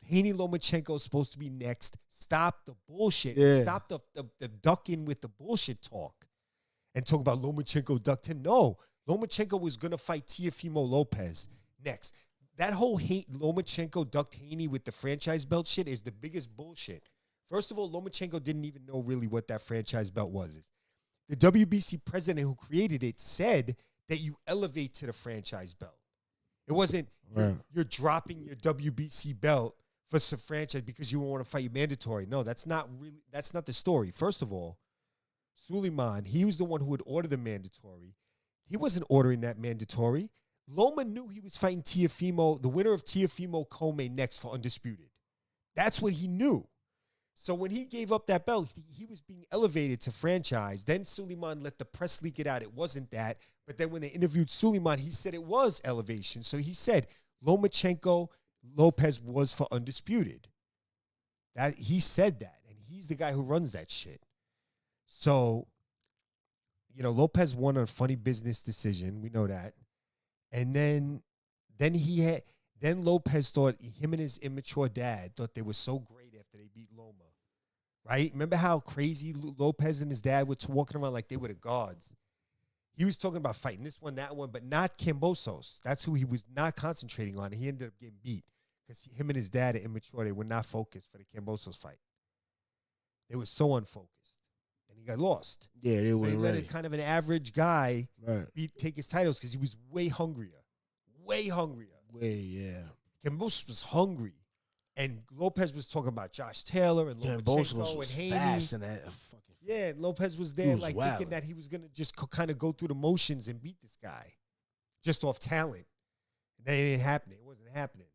Haney Lomachenko is supposed to be next. Stop the bullshit. Yeah. Stop the ducking with the bullshit talk and talk about Lomachenko ducked in. No, Lomachenko was going to fight Teofimo Lopez next. That whole Lomachenko ducked Haney with the franchise belt shit is the biggest bullshit. First of all, Lomachenko didn't even know really what that franchise belt was. The WBC president who created it said that you elevate to the franchise belt. It wasn't you're dropping your WBC belt for some franchise because you want to fight mandatory. No, that's not the story. First of all, Suleiman, he was the one who would order the mandatory. He wasn't ordering that mandatory. Loma knew he was fighting Teofimo, the winner of Teofimo Come next for Undisputed. That's what he knew. So when he gave up that belt, he was being elevated to franchise. Then Suleiman let the press leak it out. It wasn't that. But then when they interviewed Suleiman, he said it was elevation. So he said Lomachenko Lopez was for Undisputed. He said that, and he's the guy who runs that shit. So, Lopez won a funny business decision. We know that. And then Lopez thought him and his immature dad thought they were so great after they beat Loma. Right? Remember how crazy Lopez and his dad were walking around like they were the gods? He was talking about fighting this one, that one, but not Kambosos. That's who he was not concentrating on. He ended up getting beat because him and his dad are immature. They were not focused for the Kambosos fight. They were so unfocused. And he got lost. Yeah, they were so he let a kind of an average guy take his titles because he was way hungrier. Way hungrier. Yeah. Kambosos was hungry. And Lopez was talking about Josh Taylor and Lomachenko and Haney. Fast in that fucking. Yeah, Lopez was there thinking that he was going to just kind of go through the motions and beat this guy just off talent. And that ain't happening. It wasn't happening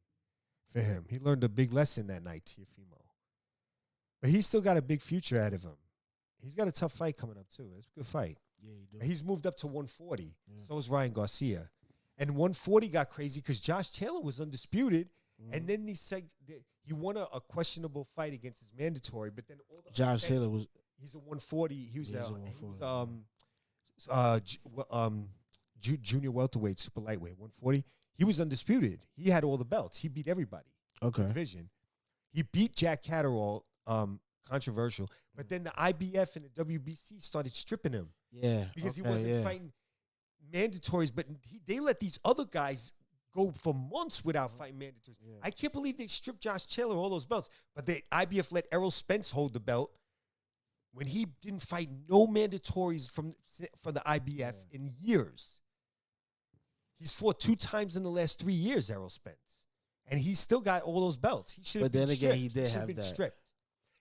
for him. He learned a big lesson that night, Teofimo. But he's still got a big future ahead of him. He's got a tough fight coming up, too. It's a good fight. Yeah, he do. And he's moved up to 140. Yeah. So is Ryan Garcia. And 140 got crazy because Josh Taylor was undisputed. And then he won a questionable fight against his mandatory, but then Josh Taylor was. He's a 140. He was junior welterweight, super lightweight, 140. He was undisputed. He had all the belts. He beat everybody. Okay. Division. He beat Jack Catterall. Controversial, but then the IBF and the WBC started stripping him. Yeah, because he wasn't fighting mandatories, but they let these other guys go for months without fighting mandatories. Yeah. I can't believe they stripped Josh Taylor all those belts, but the IBF let Errol Spence hold the belt when he didn't fight no mandatories for the IBF in years. He's fought 2 times in the last 3 years, Errol Spence, and he's still got all those belts. He should have been stripped. But then again, he did have that. Stripped.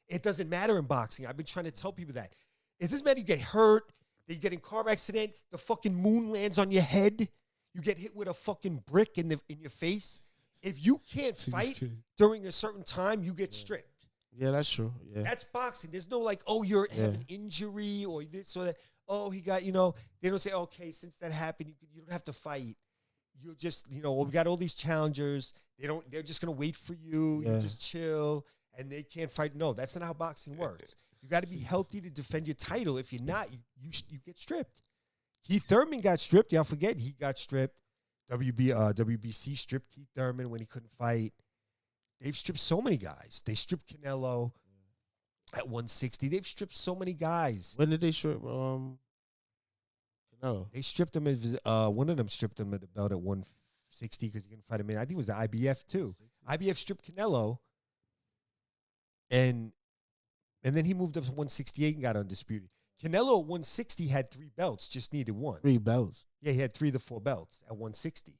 It doesn't matter in boxing. I've been trying to tell people that. It doesn't matter you get hurt, that you get in a car accident, the fucking moon lands on your head, you get hit with a fucking brick in your face. If you can't fight during a certain time, you get stripped. Yeah, that's true. Yeah. That's boxing. There's no you have an injury or this or that. Oh, he got, they don't say, okay, since that happened, you don't have to fight. You'll just, we got all these challengers. They're just going to wait for you. You just chill. And they can't fight. No, that's not how boxing works. You got to be healthy to defend your title. If you're not, you get stripped. Keith Thurman got stripped. Y'all forget he got stripped. WBC stripped Keith Thurman when he couldn't fight. They've stripped so many guys. They stripped Canelo at 160. They've stripped so many guys. When did they strip Canelo? They stripped him. One of them stripped him at the belt at 160 because he couldn't fight him in. I think it was the IBF too. IBF stripped Canelo. And then he moved up to 168 and got undisputed. Canelo at 160 had 3 belts, just needed 1. 3 belts. Yeah, he had 3 of the 4 belts at 160.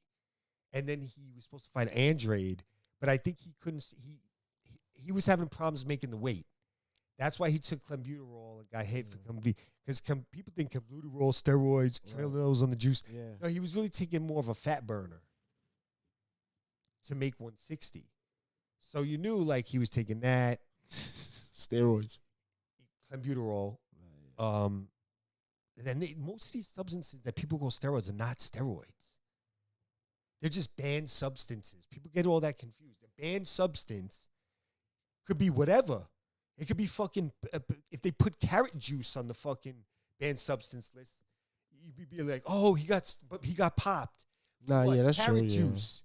And then he was supposed to fight Andrade, but I think he couldn't. He was having problems making the weight. That's why he took clenbuterol and got hit for because people think clenbuterol, steroids, Canelo's on the juice. Yeah. No, he was really taking more of a fat burner to make 160. So you knew he was taking that. Steroids, clenbuterol, and then most of these substances that people call steroids are not steroids. They're just banned substances. People get all that confused. A banned substance could be whatever. It could be fucking if they put carrot juice on the fucking banned substance list, you'd be like, oh, he got popped. Nah, yeah, that's carrot true. Juice.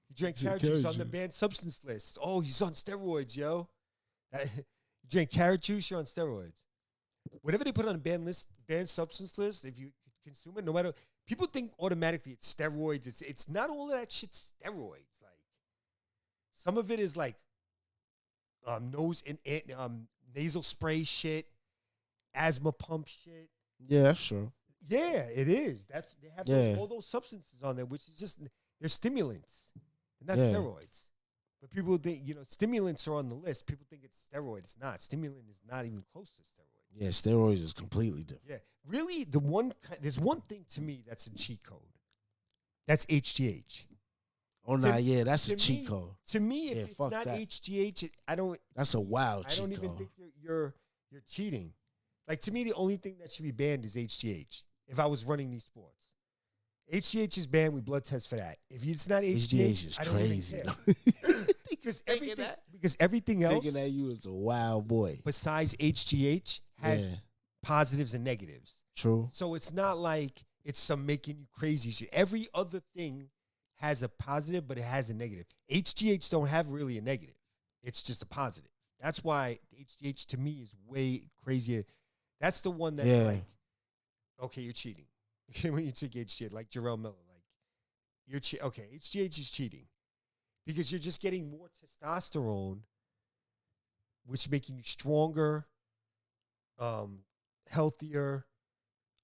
He drank carrot juice on the banned substance list. Oh, he's on steroids, yo. You drink carrot juice, you're on steroids. Whatever they put on a banned substance list, if you consume it, no matter, people think automatically it's steroids. It's not all of that shit steroids. Some of it is nose and nasal spray shit, asthma pump shit. Yeah, that's true. Yeah, it is. They have all those substances on there, which is just they're stimulants. They're not steroids. But people think, stimulants are on the list. People think it's steroid. It's not. Stimulant is not even close to steroids. Yeah, steroids is completely different. Yeah, really, there's one thing to me that's a cheat code. That's HGH. Oh, yeah, that's a cheat code. To me, if Yeah, it's not that. HGH, I don't. That's a wild I cheat don't code. even think you're cheating. Like, to me, the only thing that should be banned is HGH. If I was running these sports, HGH is banned. We blood test for that. If it's not HGH, is I don't crazy. because everything else, Thinking that you is a wild boy. besides HGH has positives and negatives. True. So it's not like it's some making you crazy shit. Every other thing has a positive, but it has a negative. HGH don't have really a negative. It's just a positive. That's why HGH to me is way crazier. That's the one that's like, okay, you're cheating. When you take HGH, like Jarrell Miller, like you're okay, HGH is cheating because you're just getting more testosterone, which is making you stronger, healthier.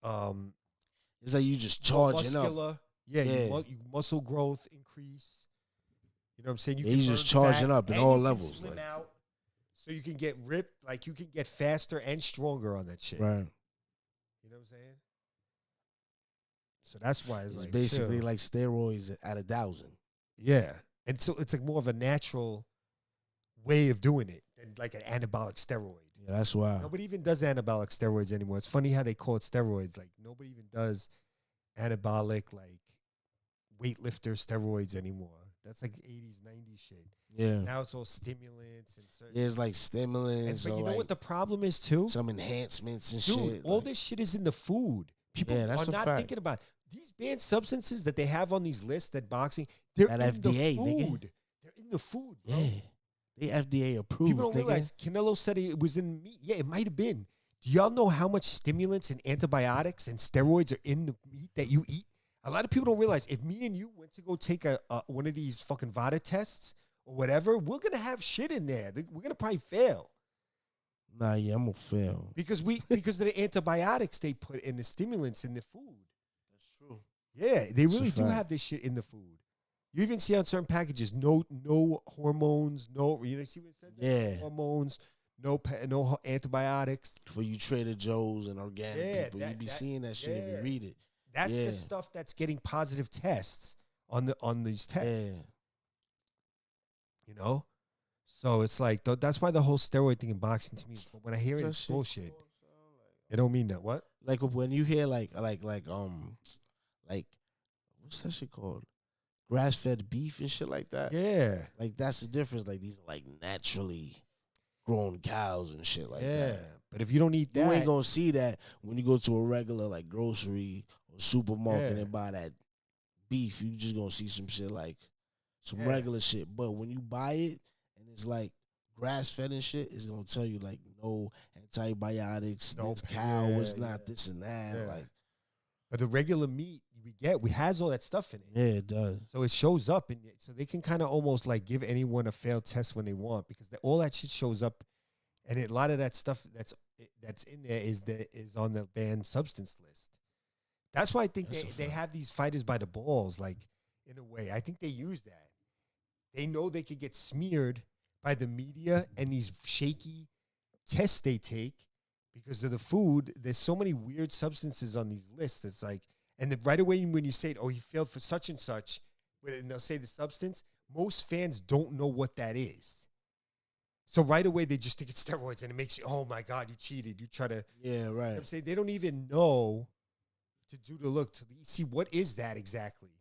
It's like you just charging up. Yeah, you muscle growth increase. You know what I'm saying? You just charging up in all levels. Slim out, so you can get ripped. Like, you can get faster and stronger on that shit. Right. You know what I'm saying? So that's why it's like basically like steroids at 1,000. Yeah, and so it's like more of a natural way of doing it than like an anabolic steroid. Yeah, that's why nobody even does anabolic steroids anymore. It's funny how they call it steroids. Like, nobody even does anabolic, like, weightlifter steroids anymore. That's like 80s, 90s shit. Yeah. Now it's all stimulants and certain. Yeah, it's like stimulants. But you know like what the problem is too? Some enhancements and Dude, shit. all this shit is in the food. People are not thinking about it. These banned substances that they have on these lists, that boxing, they're at in FDA, the food. nigga. They're in the food, bro. Yeah. They FDA approved. People don't realize Canelo said it was in meat. Yeah, it might have been. Do y'all know how much stimulants and antibiotics and steroids are in the meat that you eat? A lot of people don't realize if me and you went to go take one of these fucking VADA tests or whatever, we're going to have shit in there. We're going to probably fail. Nah, yeah, I'm going to fail. Because of the antibiotics they put in the stimulants in the food. That's true. Yeah, they really do have this shit in the food. You even see on certain packages, no hormones, you see what it said? Yeah. No hormones, no antibiotics. For you Trader Joe's and organic people, you be seeing that shit if you read it. That's the stuff that's getting positive tests on these tests. Yeah. You know? So it's like, that's why the whole steroid thing in boxing to me, when I hear it, it's bullshit. It don't mean that. What? Like when you hear like what's that shit called? Grass-fed beef and shit like that. Yeah. Like, that's the difference. Like, these are like naturally grown cows and shit like that. Yeah. But if you don't eat that, you ain't gonna see that when you go to a regular like grocery or supermarket and buy that beef. You just gonna see some shit like some regular shit. But when you buy it and it's like grass-fed and shit, it's gonna tell you like no antibiotics, this cow is not this and that. Yeah. Like, but the regular meat we has all that stuff in it. Yeah, it does. So it shows up, and so they can kind of almost like give anyone a failed test when they want, because all that shit shows up, and a lot of that stuff that's in there is on the banned substance list. That's why I think they have these fighters by the balls, like, in a way. I think they use that. They know they could get smeared by the media and these shaky tests they take because of the food. There's so many weird substances on these lists. It's like, and then right away when you say, oh, he failed for such and such, and they'll say the substance, most fans don't know what that is. So right away they just think it's steroids, and it makes you, oh my God, you cheated. You try to, yeah, right. You know what I'm saying, they don't even know to do the look to see what is that exactly.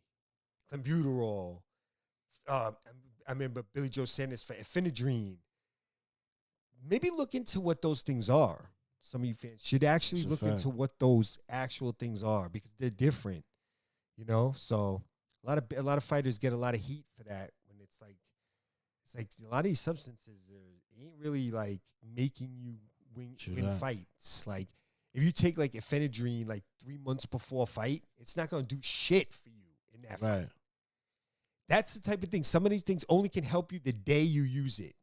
Clenbuterol. I remember Billy Joe Sanders for ephedrine. Maybe look into what those things are. Some of you fans should actually look into what those actual things are, because they're different, you know. So a lot of fighters get a lot of heat for that when it's like a lot of these substances ain't really like making you win fights. Like if you take like ephedrine like 3 months before a fight, it's not gonna do shit for you in that fight. That's the type of thing. Some of these things only can help you the day you use it.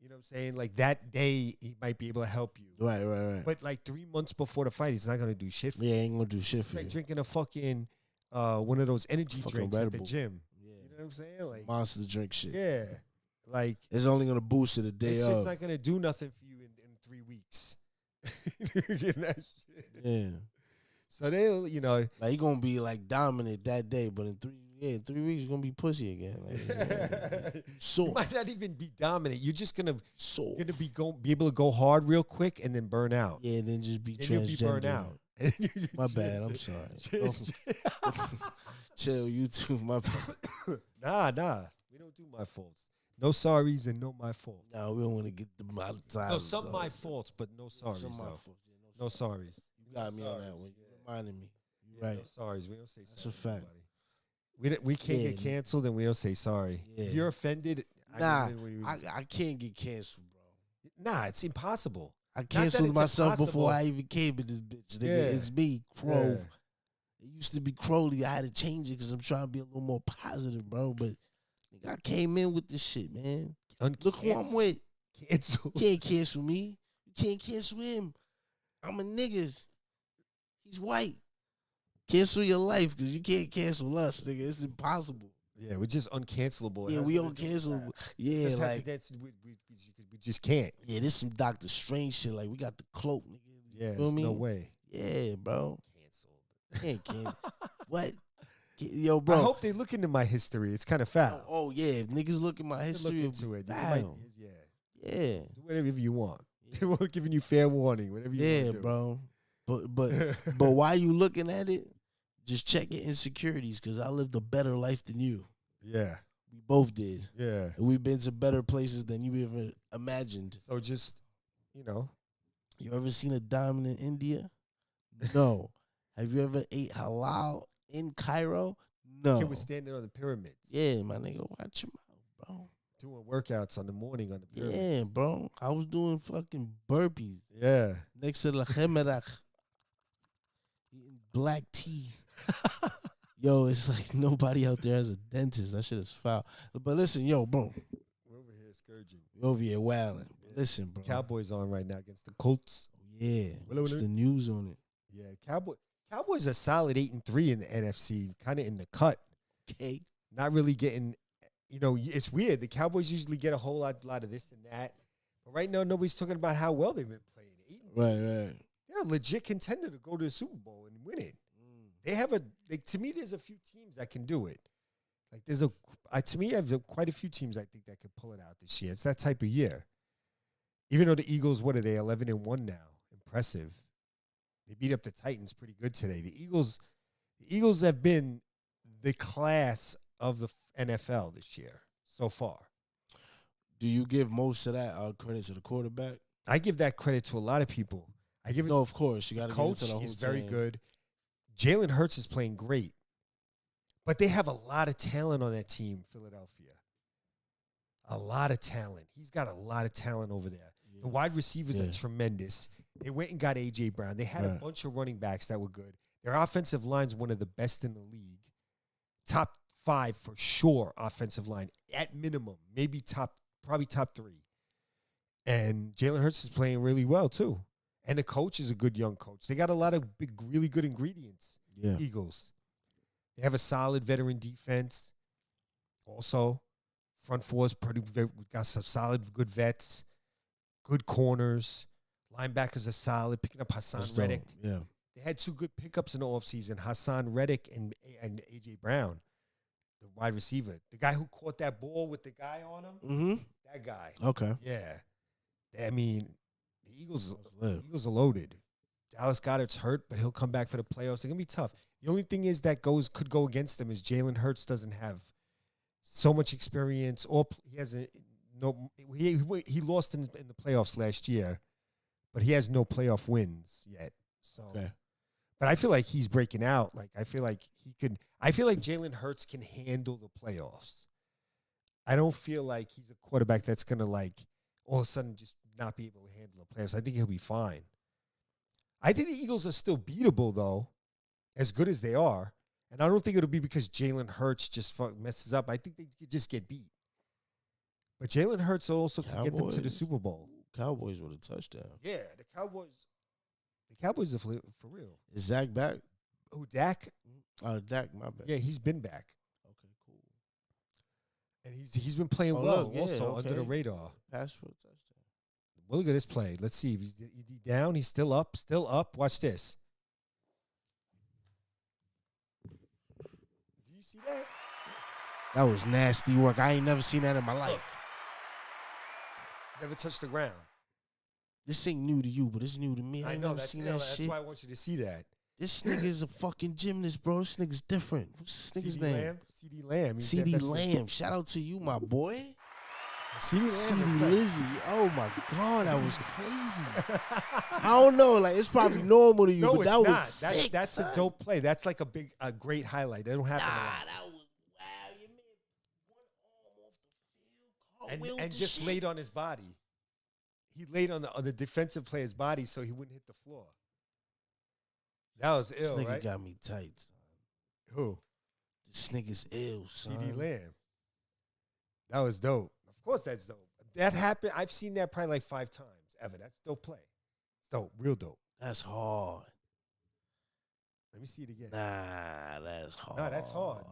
You know what I'm saying? Like that day, he might be able to help you. Right. But like 3 months before the fight, he's not going to do shit for you. Yeah, ain't going to do shit for you. Like drinking a fucking, one of those energy drinks at the gym. Yeah. You know what I'm saying? Like monster drink shit. Yeah. Like it's only going to boost it a day it's up. not going to do nothing for you in 3 weeks. Getting that shit. Yeah. So they'll, Like he gonna be like dominant that day, but in 3 weeks he's gonna be pussy again. Like, you soft. might not even be dominant. You're just gonna Soft. be able to go hard real quick and then burn out. Yeah, and then just be And you'll be burned transgender. out. My bad. I'm sorry. Chill, you too. My bad. Nah. We don't do my faults. No sorries and no my faults. No, we don't want to get demonetized. No, some my faults, but no sorries. Some my though. faults. Yeah, No sorries. You got me on that one. You reminded me. You right. No sorries. We don't say That's sorry. a fact. We can't get canceled and we don't say sorry. Yeah. If you're offended, I can't get canceled, bro. Nah, it's impossible. I canceled myself impossible. before I even came in this bitch. Nigga. Yeah. It's me, Crow. Yeah. It used to be Crowley. I had to change it because I'm trying to be a little more positive, bro. But nigga, I came in with this shit, man. Look who I'm with. Cancel. You can't cancel me. You can't cancel him. I'm a nigga. He's white. Cancel your life because you can't cancel us, nigga. It's impossible. Yeah, we're just uncancelable. Yeah, we uncancelable. Yeah, Just like we just can't. yeah, this some Doctor Strange shit. Like we got the cloak, nigga. Yeah, feel me? no way. Yeah, bro. Canceled. Can't. What? Yo, bro. I hope they look into my history. It's kind of foul. Oh yeah, if niggas look at my history, Look into it. foul. Yeah. Yeah, Do whatever you want. We're giving you fair warning. Whatever you want to do. bro. But while you looking at it, just check your insecurities because I lived a better life than you. Yeah. We both did. Yeah. And we've been to better places than you ever imagined. So just, You ever seen a diamond in India? No. Have you ever ate halal in Cairo? No. Kid was standing on the pyramids. Yeah, my nigga, watch your mouth, bro. Doing workouts on the morning on the pyramids. Yeah, bro. I was doing fucking burpees Yeah. next to the Hemerach. Eating black tea. Yo, it's like nobody out there has a dentist. That shit is foul. But listen, yo, bro. We're over here scourging. We're over here wilding. Yeah. Listen, bro. Cowboys on right now against the Colts. Yeah. What's the news on it? Yeah, Cowboys are solid 8-3 in the NFC, kind of in the cut. Okay. Not really getting, it's weird. The Cowboys usually get a whole lot of this and that. But right now, nobody's talking about how well they've been playing. Right. They're a legit contender to go to the Super Bowl and win it. They have to me, there's a few teams that can do it. Like to me, I have quite a few teams I think that could pull it out this year. It's that type of year. Even though the Eagles, what are they, 11-1 now? Impressive. They beat up the Titans pretty good today. The Eagles have been the class of the NFL this year so far. Do you give most of that credit to the quarterback? I give that credit to a lot of people. I give it. No, of course you got to give it to the whole He's team. very good. Jalen Hurts is playing great, but they have a lot of talent on that team, Philadelphia. A lot of talent. He's got a lot of talent over there. Yeah. The wide receivers are tremendous. They went and got A.J. Brown. They had a bunch of running backs that were good. Their offensive line's one of the best in the league. Top 5 for sure offensive line, at minimum. Maybe probably top 3. And Jalen Hurts is playing really well, too. And the coach is a good young coach. They got a lot of really good ingredients, Eagles. They have a solid veteran defense. Also, front four is got some solid, good vets, good corners. Linebackers are solid, picking up Hassan Reddick. Yeah. They had 2 good pickups in the offseason, Hassan Reddick and A.J. Brown, the wide receiver. The guy who caught that ball with the guy on him, Mm-hmm. that guy. Okay. Yeah. I mean, the Eagles are loaded. Dallas Goedert's hurt, but he'll come back for the playoffs. They're going to be tough. The only thing is that could go against them is Jalen Hurts doesn't have so much experience. Or he lost in the playoffs last year, but he has no playoff wins yet. So, But I feel like he's breaking out. Like I feel like Jalen Hurts can handle the playoffs. I don't feel like he's a quarterback that's going to all of a sudden just not be able to handle the playoffs. I think he'll be fine. I think the Eagles are still beatable, though, as good as they are. And I don't think it'll be because Jalen Hurts just messes up. I think they could just get beat. But Jalen Hurts also can get them to the Super Bowl. Cowboys with a touchdown. Yeah, the Cowboys are for real. Is Zach back? Who, Dak? Dak, my bad. Yeah, he's been back. Okay, cool. And he's been playing well also under the radar. Pass for a touchdown. Well, look at this play. Let's see. If he's down. He's still up. Still up. Watch this. Do you see that? That was nasty work. I ain't never seen that in my life. Never touched the ground. This ain't new to you, but it's new to me. I ain't never seen that that's shit. why I want you to see that. This nigga's a fucking gymnast, bro. This nigga's different. What's this nigga's name? CD Lamb. CD Lamb. Shout out to you, my boy. CD Lizzy. Oh my God, that was crazy. I don't know, like it's probably normal to you, no, but that was sick. That's a dope play. That's like a great highlight. That don't happen. That was wow. You made one arm off the field, and just laid on his body. He laid on the defensive player's body so he wouldn't hit the floor. That was ill, this nigga right? got me tight, son. Who? This nigga's ill, son. CD Lamb. That was dope. Of course, that's dope. That happened. I've seen that probably like 5 times ever. That's dope play. It's dope. Real dope. That's hard. Let me see it again. Nah, that's hard. No, that's hard.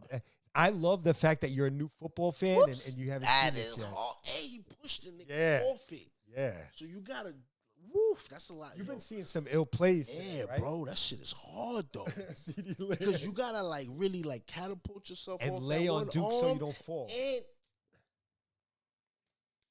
I love the fact that you're a new football fan and you haven't seen this yet. Hard. Hey, he pushed the nigga off it. Yeah. So you gotta, woof, that's a lot. You've been seeing some ill plays. Yeah, today, right? bro, that shit is hard though. CD Lamb. Because you gotta like really like catapult yourself and off lay that on one Duke arm so you don't fall.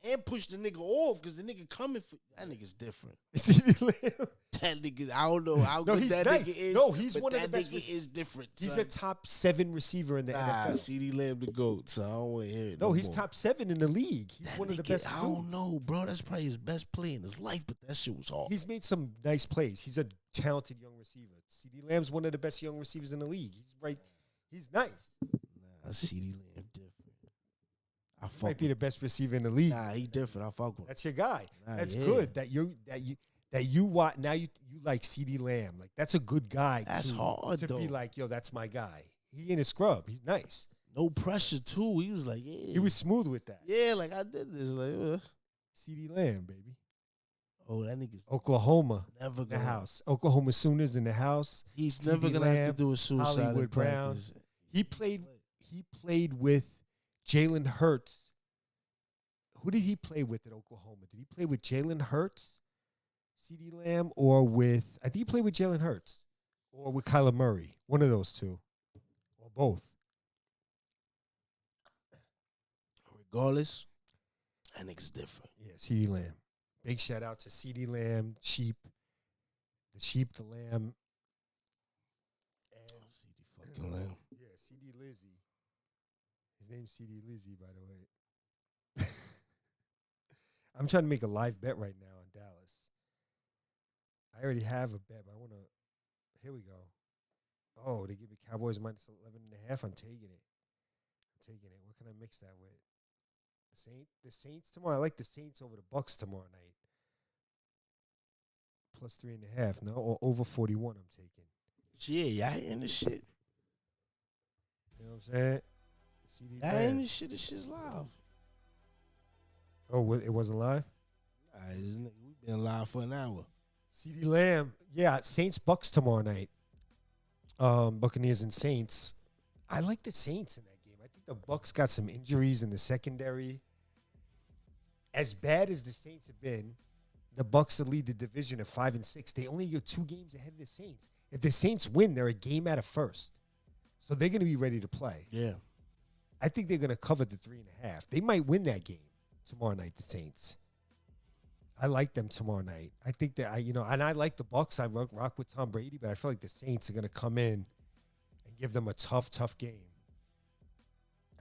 And push the nigga off because the nigga coming for that nigga's different. CD Lamb. That nigga, I don't know how good he's that nice. nigga is. No, he's but one of that the best. Nigga is different. He's son. a top 7 receiver in the NFL. CD Lamb the GOAT, so I don't want to hear it. No, he's more. top 7 in the league. He's That one of the nigga, best. I don't know, bro. That's probably his best play in his life, but that shit was hard. He's made some nice plays. He's a talented young receiver. CD Lamb's one of the best young receivers in the league. He's right. He's nice. Nah, CD Lamb different. I fuck Might be the best receiver in the league. Nah, he different. I fuck with him. That's your guy. Nah, That's yeah. good. That you watch now. You like CD Lamb. Like that's a good guy. That's hard to though. be like, yo, that's my guy. He ain't a scrub. He's nice. No pressure too. He was like, yeah. He was smooth with that. Yeah, like I did this. Like, CD Lamb, baby. oh, that nigga's Oklahoma. never The gonna house. Oklahoma Sooners in the house. He's CD never gonna have Lamb, to do a suicide Hollywood in Brown. practice. He played with Jalen Hurts. Who did he play with at Oklahoma? Did he play with Jalen Hurts, CD Lamb, or with? I think he played with Jalen Hurts, or with Kyler Murray. One of those two, or both. Regardless, that nigga's different. Yeah, CD Lamb. Big shout out to CD Lamb, the sheep, the lamb, and CD fucking Lamb. yeah, CD Lizzy. His name's CD Lizzy, by the way. I'm trying to make a live bet right now on Dallas. I already have a bet, but I want to. Here we go. Oh, they give me Cowboys minus 11.5. I'm taking it. What can I mix that with? The Saints tomorrow. I like the Saints over the Bucks tomorrow night. Plus 3.5. No, or over 41. I'm taking. Yeah, y'all hearing this shit? You know what I'm saying? CD Y'all hearing this shit? This shit's live. Oh, it wasn't live? We've been live for an hour. CD Lamb. Yeah, Saints Bucks tomorrow night. Buccaneers and Saints. I like the Saints in that game. I think the Bucks got some injuries in the secondary. As bad as the Saints have been, the Bucks will lead the division at 5-6. They only go 2 games ahead of the Saints. If the Saints win, they're a game out of first. So they're going to be ready to play. Yeah. I think they're going to cover the 3.5. They might win that game tomorrow night, the Saints. I like them tomorrow night. I think that and I like the Bucks. I rock with Tom Brady, but I feel like the Saints are going to come in and give them a tough game.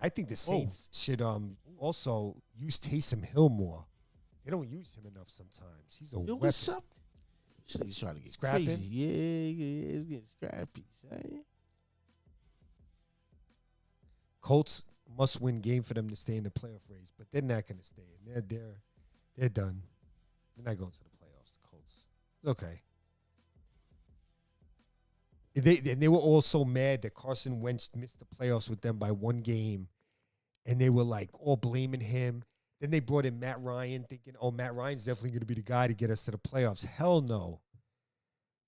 I think the Saints should also use Taysom Hill more. They don't use him enough sometimes. He's a weapon. What's up? He's trying to get Scrapping? crazy. Yeah, it's getting scrappy. Son. Colts must-win game for them to stay in the playoff race, but they're not going to stay in. They're done. They're not going to the playoffs. The Colts. It's okay. They were all so mad that Carson Wentz missed the playoffs with them by 1 game, and they were like all blaming him. Then they brought in Matt Ryan, thinking, "Oh, Matt Ryan's definitely going to be the guy to get us to the playoffs." Hell no.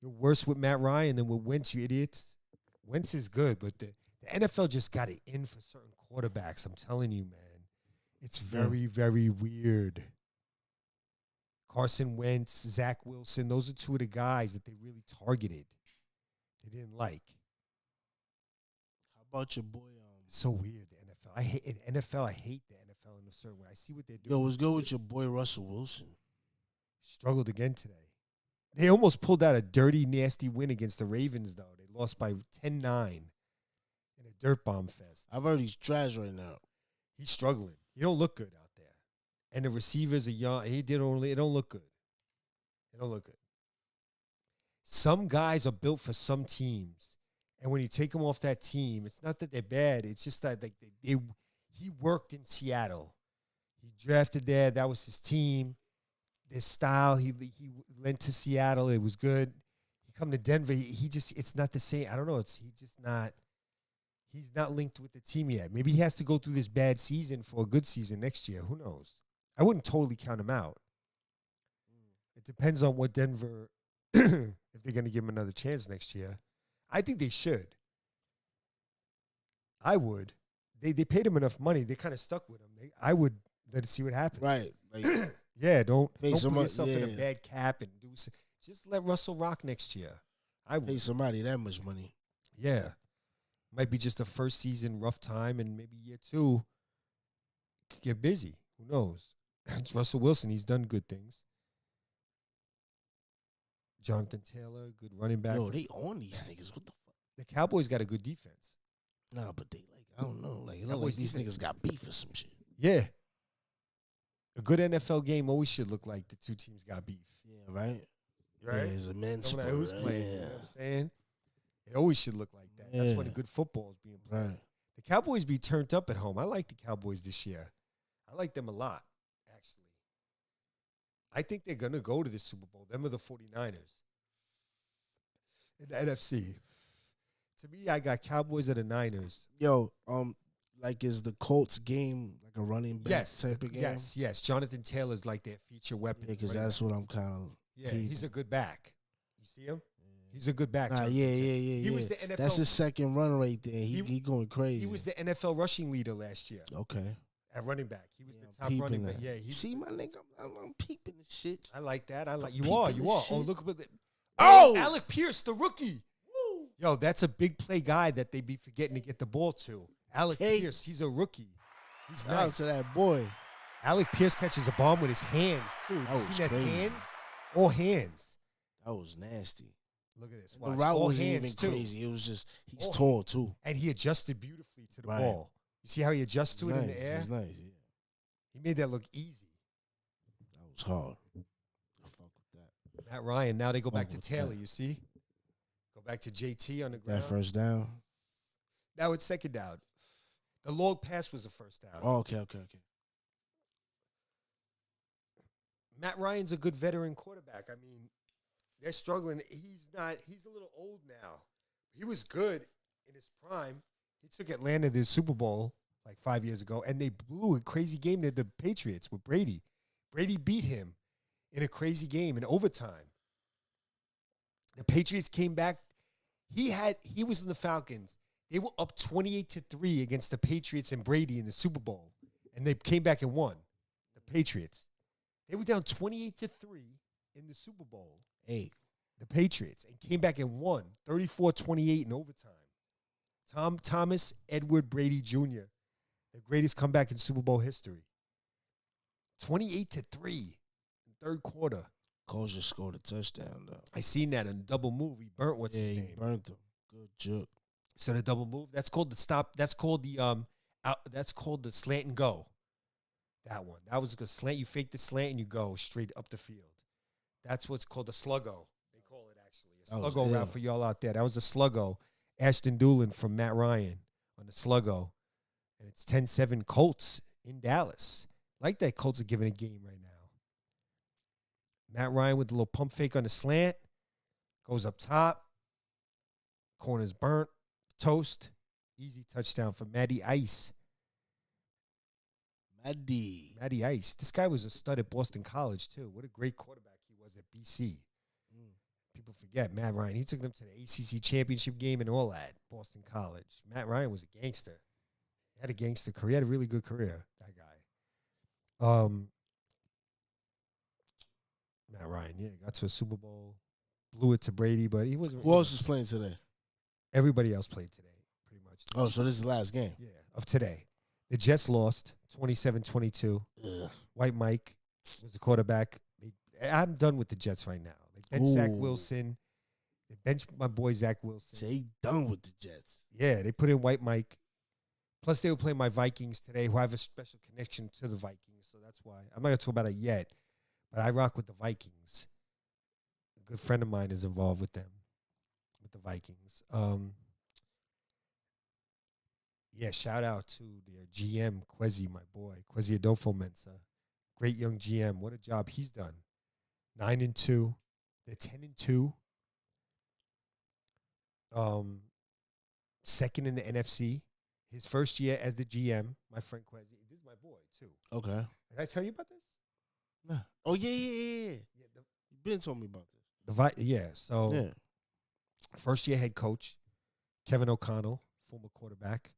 You're worse with Matt Ryan than with Wentz, you idiots. Wentz is good, but the NFL just got it in for certain quarterbacks. I'm telling you, man. It's very, very weird. Carson Wentz, Zach Wilson. Those are two of the guys that they really targeted. They didn't like. How about your boy? So weird, the NFL. I hate NFL. I hate the NFL in a certain way. I see what they're doing. Yo, what's good with your boy Russell Wilson? Struggled again today. They almost pulled out a dirty, nasty win against the Ravens, though. They lost by 10-9 in a dirt bomb fest. I've heard he's trash right now. He's struggling. He don't look good out there. And the receivers are young. It don't look good. It don't look good. Some guys are built for some teams. And when you take them off that team, it's not that they're bad. It's just that like he worked in Seattle. He drafted there. That was his team. His style, he went to Seattle. It was good. He come to Denver. He just, it's not the same. I don't know. He's not linked with the team yet. Maybe he has to go through this bad season for a good season next year. Who knows? I wouldn't totally count him out. It depends on what Denver, if they're going to give him another chance next year. I think they should. I would. They paid him enough money. They kind of stuck with him. I would let it see what happens. Right. Like, yeah, don't put somebody, yourself in a bad cap and do. Just let Russell rock next year. I would pay somebody that much money. Yeah, might be just a first season rough time, and maybe year two could get busy. Who knows? It's Russell Wilson. He's done good things. Jonathan Taylor, good running back. Yo, they on these niggas. What the fuck? The Cowboys got a good defense. Nah, but they I don't know. Like, it look like these niggas got beef or some shit. Yeah. A good NFL game always should look like the two teams got beef. Yeah, right? Right? Yeah, it's a men's sport. Who's playing, you know what I'm saying? It always should look like that. Yeah. That's when a good football is being played. Right. The Cowboys be turned up at home. I like the Cowboys this year. I like them a lot, actually. I think they're going to go to the Super Bowl. Them are the 49ers. In the NFC. To me, I got Cowboys at the Niners. Yo, like, is the Colts game like a running back type of game? Yes. Jonathan Taylor's like their feature weapon. Yeah, because that's what I'm kind of. Yeah, he's a good back. You see him? He's a good back. Yeah. He was the NFL. That's his second run right there. He going crazy. He was the NFL rushing leader last year. Okay. At running back. He was the top running back. Yeah. You see, my nigga, I'm peeping the shit. I like that. You are. Oh, look at it. Oh! Alec Pierce, the rookie. Woo. Yo, that's a big play guy that they be forgetting to get the ball to. Alec Pierce, he's a rookie. He's nice. Out to that boy. Alec Pierce catches a bomb with his hands, too. That was crazy. Hands? All hands. That was nasty. Look at this. The route wasn't even crazy. It was just, he's tall, too. And he adjusted beautifully to the ball. You see how he adjusts to it in the air? It's nice, yeah. He made that look easy. That was hard. I fuck with that. Matt Ryan, now they go back to Taylor, you see? Go back to JT on the ground. That first down? Now it's second down. The long pass was the first down. Oh, okay. Matt Ryan's a good veteran quarterback. I mean, they're struggling. He's a little old now. He was good in his prime. He took Atlanta to the Super Bowl like 5 years ago, and they blew a crazy game to the Patriots with Brady. Brady beat him in a crazy game in overtime. The Patriots came back. He was in the Falcons. They were up 28-3 against the Patriots and Brady in the Super Bowl, and they came back and won. The Patriots. They were down 28-3 in the Super Bowl. Hey, the Patriots, and came back and won 34-28 in overtime. Thomas Edward Brady Jr., the greatest comeback in Super Bowl history. 28-3 in third quarter. Coles just scored a touchdown, though. I seen that in a double move. He burnt his name. He burnt him. Good joke. So the double move, that's called the stop. That's called the slant and go. That one. That was a good slant. You fake the slant and you go straight up the field. That's what's called a sluggo. They call it actually. A sluggo route for y'all out there. That was a sluggo. Ashton Doolin from Matt Ryan on the sluggo. And it's 10-7 Colts in Dallas. Like that Colts are giving a game right now. Matt Ryan with the little pump fake on the slant. Goes up top. Corner's burnt. Toast. Easy touchdown for Matty Ice. Matty Ice. This guy was a stud at Boston College, too. What a great quarterback he was at BC. People forget Matt Ryan. He took them to the ACC championship game and all that. Boston College. Matt Ryan was a gangster. He had a gangster career. He had a really good career, that guy. Matt Ryan, yeah, got to a Super Bowl, blew it to Brady, but he wasn't. Who else is playing today? Everybody else played today, pretty much. Oh, so this is the last game. Yeah, of today. The Jets lost 27-22. White Mike was the quarterback. I'm done with the Jets right now. They benched Zach Wilson. They benched my boy Zach Wilson. Say done with the Jets. Yeah, they put in White Mike. Plus, they were playing my Vikings today, who have a special connection to the Vikings. So that's why. I'm not going to talk about it yet, but I rock with the Vikings. A good friend of mine is involved with them, with the Vikings. Yeah, shout out to their GM, Kwesi, my boy, Kwesi Adolfo-Mensah. Great young GM. What a job he's done. 9-2. They're 10-2. Second in the NFC. His first year as the GM, my friend Kwesi. This is my boy, too. Okay. Did I tell you about this? Nah. Oh, yeah. You've been told me about this. So first year head coach, Kevin O'Connell, former quarterback,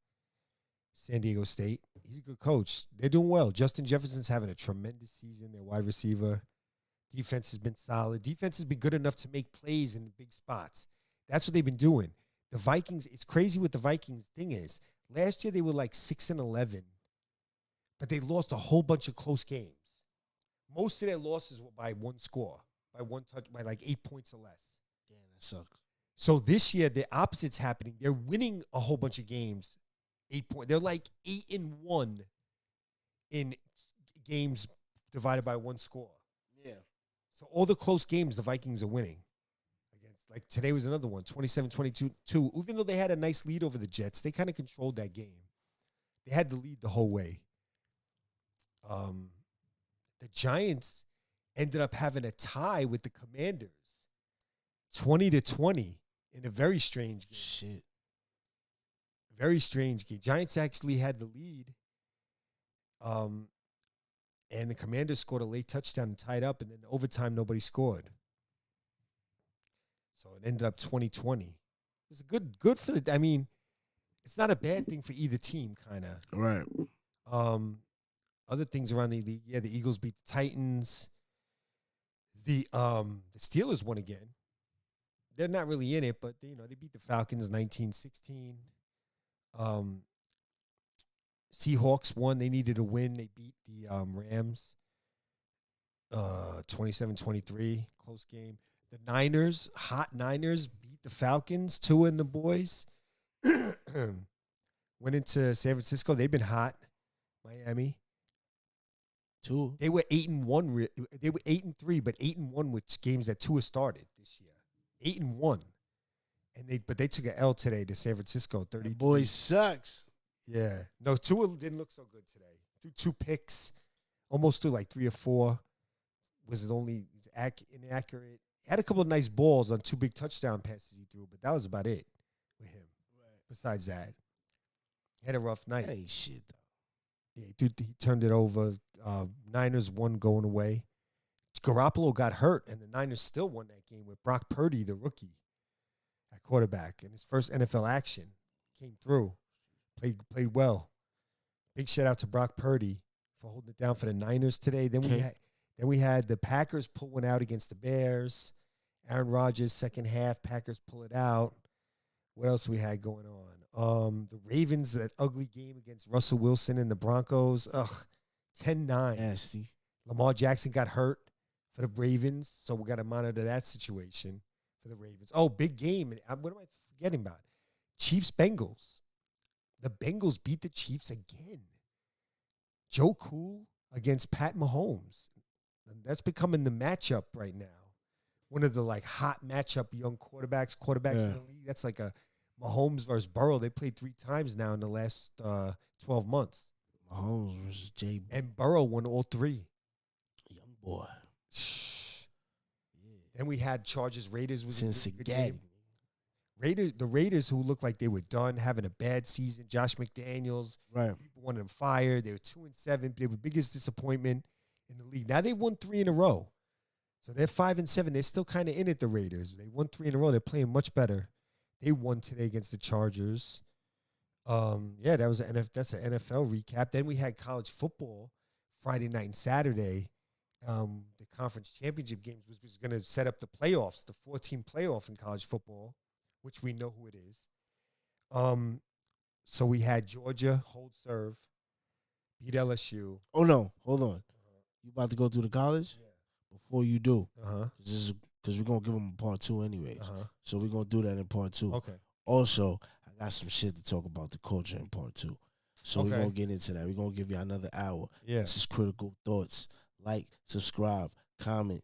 San Diego State. He's a good coach. They're doing well. Justin Jefferson's having a tremendous season. Their wide receiver. Defense has been solid. Defense has been good enough to make plays in the big spots. That's what they've been doing. The Vikings, it's crazy what the Vikings thing is. Last year they were like 6-11, but they lost a whole bunch of close games. Most of their losses were by one score, by one touch, by like 8 points or less. Damn, that sucks. So this year the opposite's happening. They're winning a whole bunch of games, 8 points. They're like 8-1 in games divided by one score. Yeah. So all the close games the Vikings are winning. Like today was another one, 27-22. Even though they had a nice lead over the Jets, they kind of controlled that game. They had the lead the whole way. The Giants ended up having a tie with the Commanders, 20-20 in a very strange game. Shit. Very strange game. Giants actually had the lead. And the Commanders scored a late touchdown and tied up, and then overtime nobody scored. So it ended up 20-20. It was good for the. I mean, it's not a bad thing for either team, kind of. Right. Other things around the league, the Eagles beat the Titans. The Steelers won again. They're not really in it, but they beat the Falcons 19-16. Seahawks won. They needed a win. They beat the Rams 27-23. Close game. The Niners, hot Niners, beat the Falcons, Tua and the boys. Went into San Francisco. They've been hot. Miami. Tua. They were 8-1. They were 8-3, but 8-1 with games that Tua started this year. 8-1. But they took an L today to San Francisco. 30. Boys sucks. Yeah. No, Tua didn't look so good today. Threw 2 picks. Almost threw like 3 or 4. Was it only inaccurate? Had a couple of nice balls on 2 big touchdown passes he threw, but that was about it with him. Right. Besides that, he had a rough night. That ain't shit, though. Yeah, he turned it over. Niners won going away. Garoppolo got hurt, and the Niners still won that game with Brock Purdy, the rookie, at quarterback. In his first NFL action, came through, played well. Big shout out to Brock Purdy for holding it down for the Niners today. Then we had the Packers pull one out against the Bears. Aaron Rodgers, second half, Packers pull it out. What else we had going on? The Ravens, that ugly game against Russell Wilson and the Broncos. 10-9. Nasty. Lamar Jackson got hurt for the Ravens, so we got to monitor that situation for the Ravens. Oh, big game. What am I forgetting about? Chiefs-Bengals. The Bengals beat the Chiefs again. Joe Cool against Pat Mahomes. And that's becoming the matchup right now. One of the hot matchup young quarterbacks in the league. That's like a Mahomes versus Burrow. They played 3 times now in the last 12 months. Mahomes versus Jay. And Burrow won all 3. Young boy. Yeah. Then we had Chargers Raiders. Cincinnati. The Raiders, who looked like they were done, having a bad season. Josh McDaniels. Right. People wanted them fired. They were 2-7. They were biggest disappointment in the league. Now they've won 3 in a row. So they're 5-7. They're still kind of in it, the Raiders. They won 3 in a row. They're playing much better. They won today against the Chargers. That's an NFL recap. Then we had college football Friday night and Saturday. the conference championship games, which was going to set up the playoffs, the 14 playoff in college football, which we know who it is. So we had Georgia hold serve, beat LSU. Oh no, hold on. You about to go through the college? Yeah. Before you do, Uh-huh. because we're gonna give them a part 2 anyways. Uh-huh. So we're gonna do that in part 2. Okay. Also, I got some shit to talk about the culture in part 2. So we're Okay. gonna get into that. We're gonna give you another hour. Yeah. This is Critical Thoughts. Like, subscribe, comment.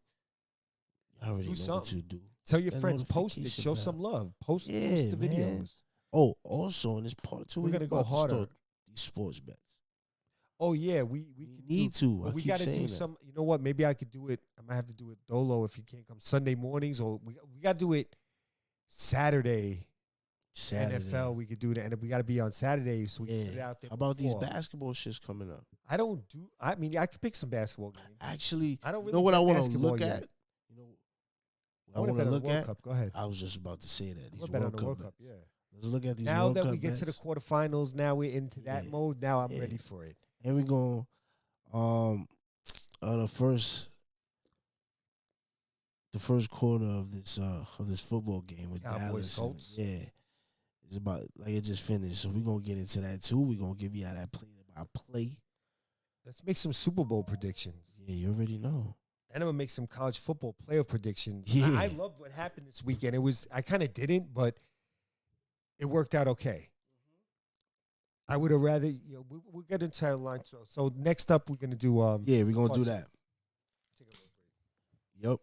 You already know what something. to do. Tell your That friends, post it, notification show bell. some love. Post the Man. videos. Oh, also in this part 2, We're gonna go about to harder. start these sports bets. Oh yeah, we need to. But I we keep got to saying do that. some. You know what? Maybe I could do it. I might have to do it dolo if you can't come Sunday mornings, or we got to do it Saturday. NFL, we could do that, and we got to be on Saturday, so we can put it out there. How about before. these basketball shits coming up? I don't do. I mean, I could pick some basketball games. Actually, I don't really know what bet I want to basketball look yet. at? You know I what I want want to to look World at? Cup. Go ahead. I was just about to say that. These I bet on World the Cup World bets. Cup. Yeah. Let's look at these Now World that Cup we get to the bets. quarterfinals, now we're into that Yeah. mode. Now I'm Yeah. ready for it. And we're going the first quarter of this football game with Cowboys, Dallas. Colts. Yeah. It's about like it just finished. So we're gonna get into that too. We're gonna give you that play by play. Let's make some Super Bowl predictions. Yeah, you already know. And I'm gonna make some college football playoff predictions. Yeah. I loved what happened this weekend. I kind of didn't, but it worked out okay. I would have rather, we'll get into our line. So next up, we're gonna do. Yeah, we're gonna part do two. that. Take a little break. Yep.